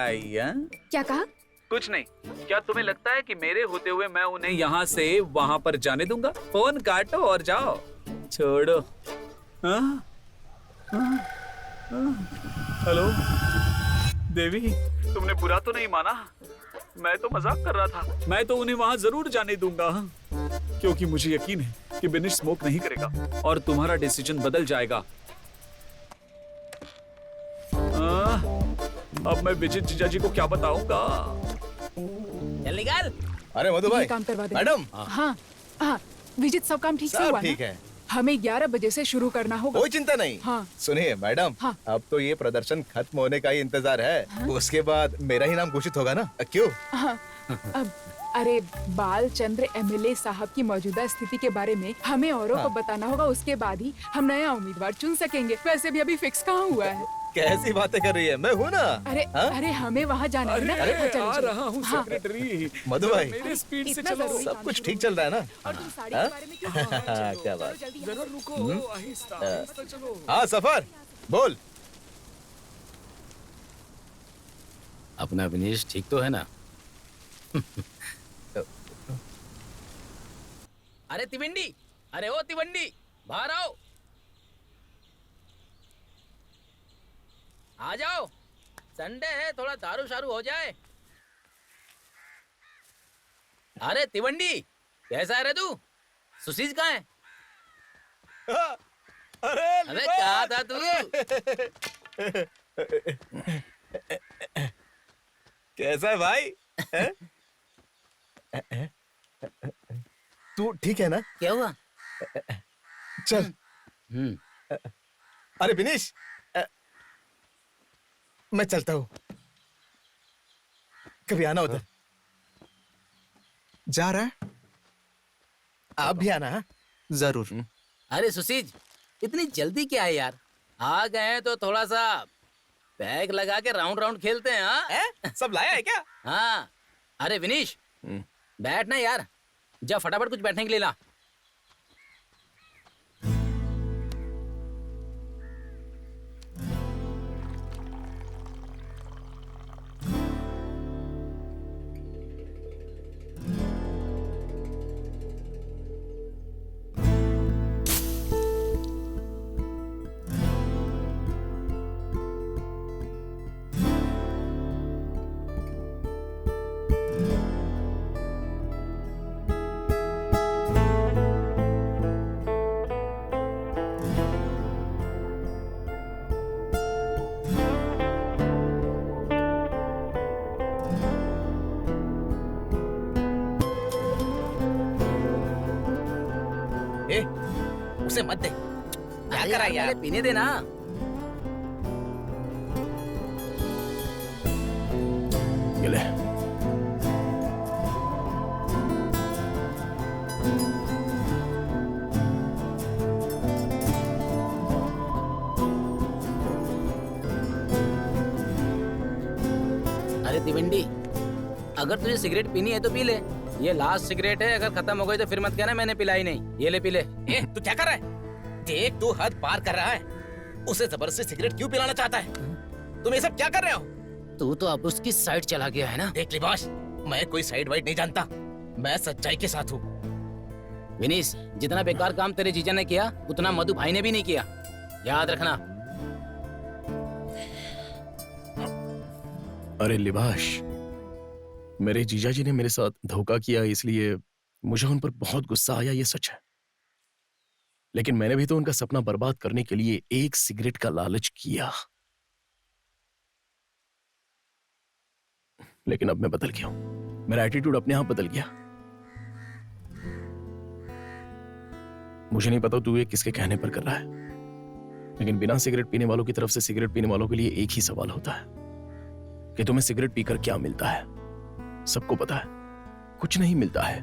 क्या कहा? कुछ नहीं। क्या तुम्हें लगता है कि मेरे होते हुए मैं उन्हें यहाँ से वहाँ पर जाने दूंगा? फोन काटो और जाओ, छोड़ो। हेलो देवी, तुमने बुरा तो नहीं माना? मैं तो मजाक कर रहा था। मैं तो उन्हें वहाँ जरूर जाने दूंगा, क्योंकि मुझे यकीन है कि बिनिश स्मोक नहीं करेगा और तुम्हारा डिसीजन बदल जाएगा। अब मैं विजित जीजा जी को क्या बताऊंगा? चल निकाल। अरे मधु भाई, काम करवा दे। मैडम। हाँ हाँ, विजित सब काम ठीक से हुआ ठीक ना? है। हमें 11 बजे से शुरू करना होगा। कोई चिंता नहीं। हाँ। सुनिए मैडम, हाँ। अब तो ये प्रदर्शन खत्म होने का ही इंतजार है। हाँ? उसके बाद मेरा ही नाम घोषित होगा ना? क्यों? हाँ, अब अरे बाल चंद्र एमएलए साहब की मौजूदा स्थिति के बारे में हमें औरों को बताना होगा, उसके बाद ही हम नया उम्मीदवार चुन सकेंगे। वैसे भी अभी फिक्स कहाँ हुआ है। कैसी बातें कर रही है? मैं हूँ ना। अरे अरे हमें वहाँ जाना है ना। चलो, आ चलो। रहा हूँ हाँ। सेक्रेटरी। मधु भाई, मेरे स्पीड से इतना चलो। जरूरी सब कुछ ठीक चल रहा है ना? और तुम साड़ी हाँ? के बारे में क्यों? क्या बात। जरा रुको, आहिस्ता आहिस्ता चलो। हाँ सफर, बोल। अपना विनीश ठीक तो है ना? अरे तिवंडी, अरे ओ तिवंडी, बाहर आओ। आ जाओ, संडे है, थोड़ा दारू शारू हो जाए। अरे तिवंडी, कैसा है रे तू? सुशीज कहाँ है? अरे कहाँ था तू? कैसा है भाई? तू ठीक है ना? क्या हुआ? चल। अरे विनेश, मैं चलता हूँ, कभी आना उधर। जा रहा है? आप भी आना। जरूर। अरे सुशीज, इतनी जल्दी क्या है यार? आ गए हैं तो थोड़ा सा बैग लगा के राउंड राउंड खेलते हैं। हाँ, सब लाया है क्या? हाँ। अरे विनीश, बैठ ना यार, जा फटाफट कुछ बैठने के लिए ला। उसे मत दे। क्या करा यार? पहले पीने देना। ये ले। अरे तिवंडी, अगर तुझे सिगरेट पीनी है तो पी ले। ये लास्ट सिगरेट है, अगर खत्म हो गई तो फिर मत कहना मैंने पिलाई नहीं। ये ले पी ले। तू क्या कर रहा है? देख, तू हद पार कर रहा है। उसे जबरदस्ती सिगरेट क्यों पिलाना चाहता है? तुम ये सब क्या कर रहे हो? तू तो अब उसकी साइड चला गया है ना। देख लिबाश, मैं कोई साइड वाइड नहीं जानता, मैं सच्चाई के साथ हूँ। विनीश, जितना बेकार काम तेरे जीजा ने किया उतना मधु भाई ने भी नहीं किया, याद रखना। अरे लिबाश, मेरे जीजाजी ने मेरे साथ धोखा किया, इसलिए मुझे उन पर बहुत गुस्सा आया, ये सच है। लेकिन मैंने भी तो उनका सपना बर्बाद करने के लिए एक सिगरेट का लालच किया। लेकिन अब मैं बदल गया हूं, मेरा एटीट्यूड अपने आप बदल गया। मुझे नहीं पता तू ये किसके कहने पर कर रहा है, लेकिन बिना सिगरेट पीने वालों की तरफ से सिगरेट पीने वालों के लिए एक ही सवाल होता है कि तुम्हें सिगरेट पीकर क्या मिलता है। सबको पता है कुछ नहीं मिलता है,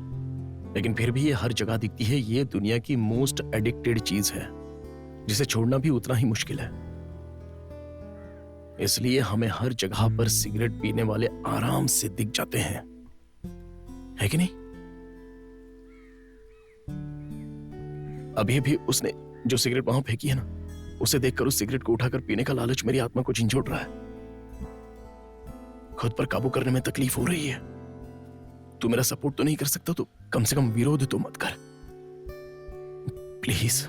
लेकिन फिर भी ये हर जगह दिखती है। ये दुनिया की मोस्ट एडिक्टेड चीज है, जिसे छोड़ना भी उतना ही मुश्किल है। इसलिए हमें हर जगह पर सिगरेट पीने वाले आराम से दिख जाते हैं, है कि नहीं? अभी भी उसने जो सिगरेट वहां फेंकी है ना, उसे देखकर उस सिगरेट को उठाकर पीने का लालच मेरी आत्मा को झंझोड़ रहा है। खुद पर काबू करने में तकलीफ हो रही है। तू मेरा सपोर्ट तो नहीं कर सकता, तो कम से कम विरोध तो मत कर, प्लीज।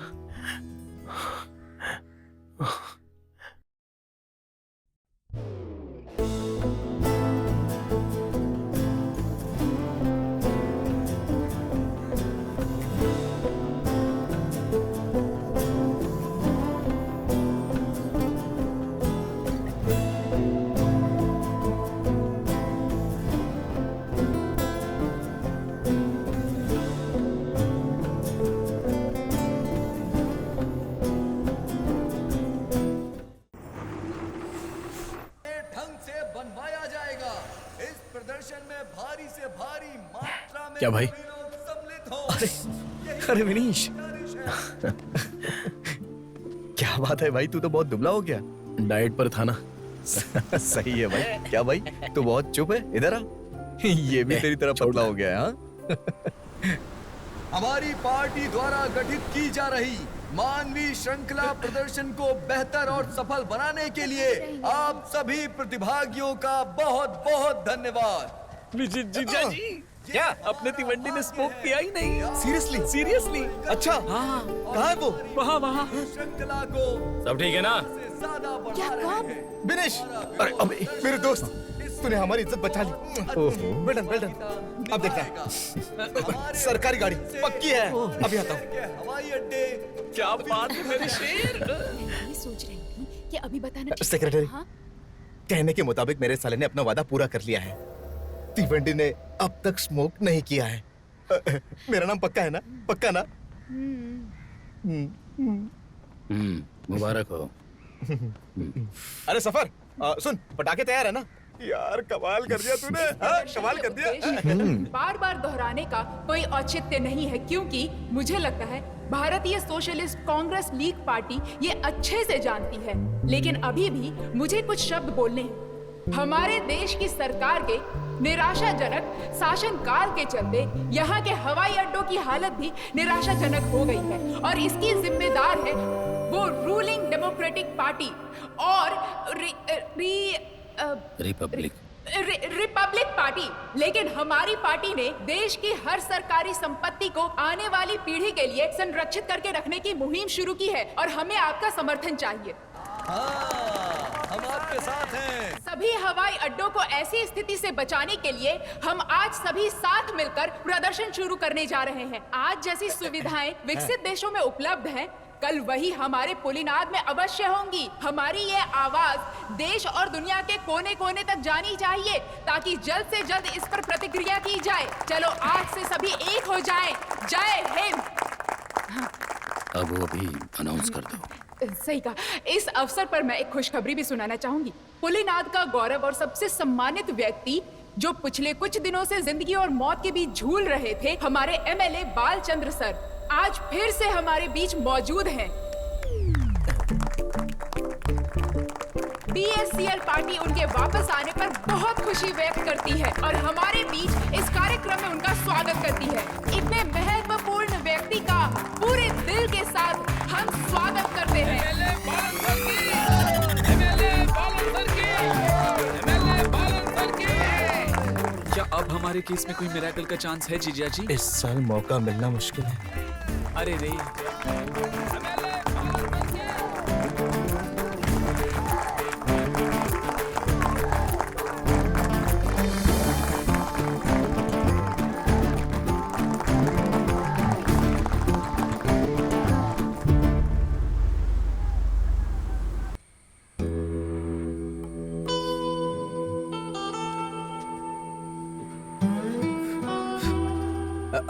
क्या भाई? अरे विनीश, क्या बात है भाई, तू तो बहुत दुबला हो गया। डाइट पर था ना। सही है भाई। क्या भाई, तू बहुत चुप है, इधर आ। ये भी तेरी तरह पतला हो गया है। हाँ? हमारी पार्टी द्वारा गठित की जा रही मानवीय श्रृंखला प्रदर्शन को बेहतर और सफल बनाने के लिए आप सभी प्रतिभागियों का बहुत बहुत धन्यवाद। जीजा जी, क्या अपने तिवंडी ने स्मोक किया ही नहीं? सीरियसली? सीरियसली? अच्छा, कहाँ है वो? वहाँ वहाँ। श्रृंखला को सब ठीक है ना? क्या कब? विनेश, अरे अबे मेरे दोस्त, तूने हमारी इज्जत बचा ली। Well done, well done. अब देखना, सरकारी गाड़ी पक्की है। अभी आता हूँ। हवाई अड्डे। क्या बात है मेरे शेर। ये सोच रही थी कि अभी बताना ठीक सेक्रेटरी, हाँ? कहने के मुताबिक मेरे साले ने अपना वादा पूरा कर लिया है। तिवंडी ने अब तक स्मोक नहीं किया है। मेरा नाम पक्का है ना? पक्का ना? मुबारक हो। अरे सफर, सुन, पटाखे तैयार है ना? यार कमाल कर दिया तूने, कमाल कर दिया। बार बार दोहराने का कोई औचित्य नहीं है, क्योंकि मुझे लगता है भारतीय सोशलिस्ट कांग्रेस लीग पार्टी ये अच्छे से जानती है, लेकिन अभी भी मुझे कुछ शब्द बोलने हैं। हमारे देश की सरकार के निराशाजनक शासनकाल के चलते यहाँ के हवाई अड्डों की हालत भी निराशाजनक हो गई है, और इसकी जिम्मेदार है वो रूलिंग डेमोक्रेटिक पार्टी और रिपब्लिक पार्टी। लेकिन हमारी पार्टी ने देश की हर सरकारी संपत्ति को आने वाली पीढ़ी के लिए संरक्षित करके रखने की मुहिम शुरू की है, और हमें आपका समर्थन चाहिए। हम आपके साथ हैं। सभी हवाई अड्डों को ऐसी स्थिति से बचाने के लिए हम आज सभी साथ मिलकर प्रदर्शन शुरू करने जा रहे हैं। आज जैसी सुविधाएं विकसित देशों में उपलब्ध हैं, कल वही हमारे पुलिनाद में अवश्य होंगी। हमारी ये आवाज देश और दुनिया के कोने कोने तक जानी चाहिए, ताकि जल्द से जल्द इस पर प्रतिक्रिया की जाए। चलो आज से सभी एक हो जाएं। जय हिंद। अब वो भी अनाउंस कर दो। सही कहा। इस अवसर पर मैं एक खुशखबरी भी सुनाना चाहूंगी। पुलिनाद का गौरव और सबसे सम्मानित व्यक्ति, जो पिछले कुछ दिनों से जिंदगी और मौत के बीच झूल रहे थे, हमारे एमएलए बालचंद्र सर आज फिर से हमारे बीच मौजूद हैं। बीएससीएल पार्टी उनके वापस आने पर बहुत खुशी व्यक्त करती है और हमारे बीच इस कार्यक्रम में उनका स्वागत करती है। इतने महत्वपूर्ण व्यक्ति का पूरे दिल के साथ हम स्वागत करते हैं। क्या अब हमारे केस में कोई मिरेकल का चांस है जीजा जी? इस साल मौका मिलना मुश्किल है। अरे रे,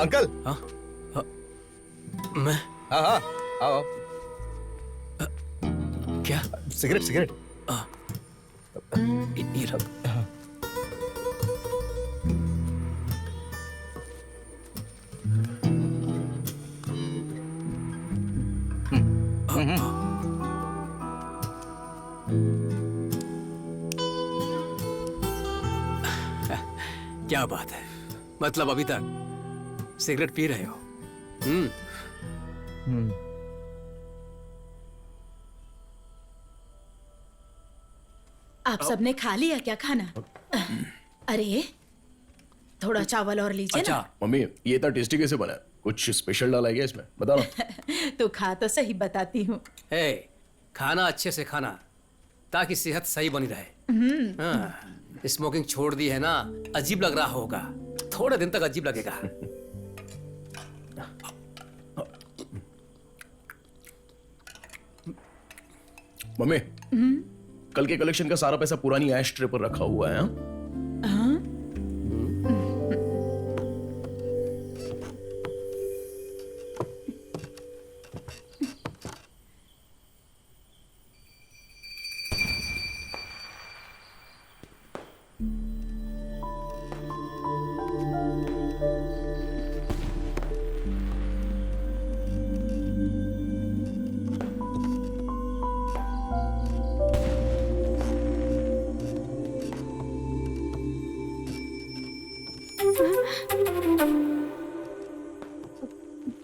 अंकल। हाँ? मैं? हाँ हाँ, आओ। क्या? Cigarette cigarette. ये रख। हाँ। क्या बात है, मतलब अभी तक सिगरेट पी रहे हो? आप सबने खा लिया क्या खाना? अरे थोड़ा चावल और लीजिए अच्छा। ना। मम्मी ये इतना टेस्टी कैसे बना है? कुछ स्पेशल डाला है क्या इसमें? बता ना। तो खा तो सही बताती हूँ। हे, खाना अच्छे से खाना ताकि सेहत सही बनी रहे। हाँ, स्मोकिंग छोड़ दी है ना, अजीब लग रहा होगा, थोड़े दिन तक अजीब लगेगा। मम्मी कल के कलेक्शन का सारा पैसा पुरानी ऐश ट्रे पर रखा हुआ है। हाँ?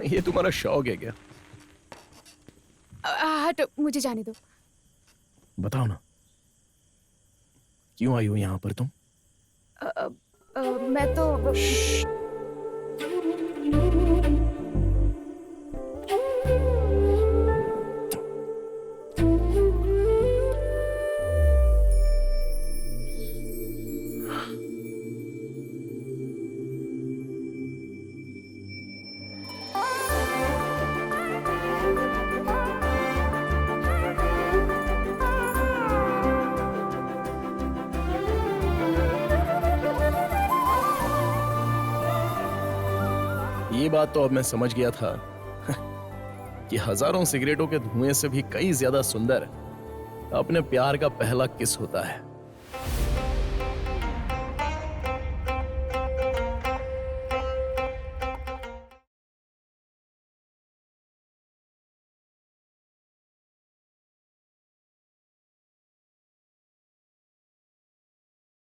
ये तुम्हारा शौक है क्या? हट, मुझे जाने दो। बताओ ना, क्यों आई हो यहाँ पर तुम? मैं तो ये बात तो अब मैं समझ गया था कि हजारों सिगरेटों के धुएं से भी कई ज्यादा सुंदर अपने प्यार का पहला किस होता है।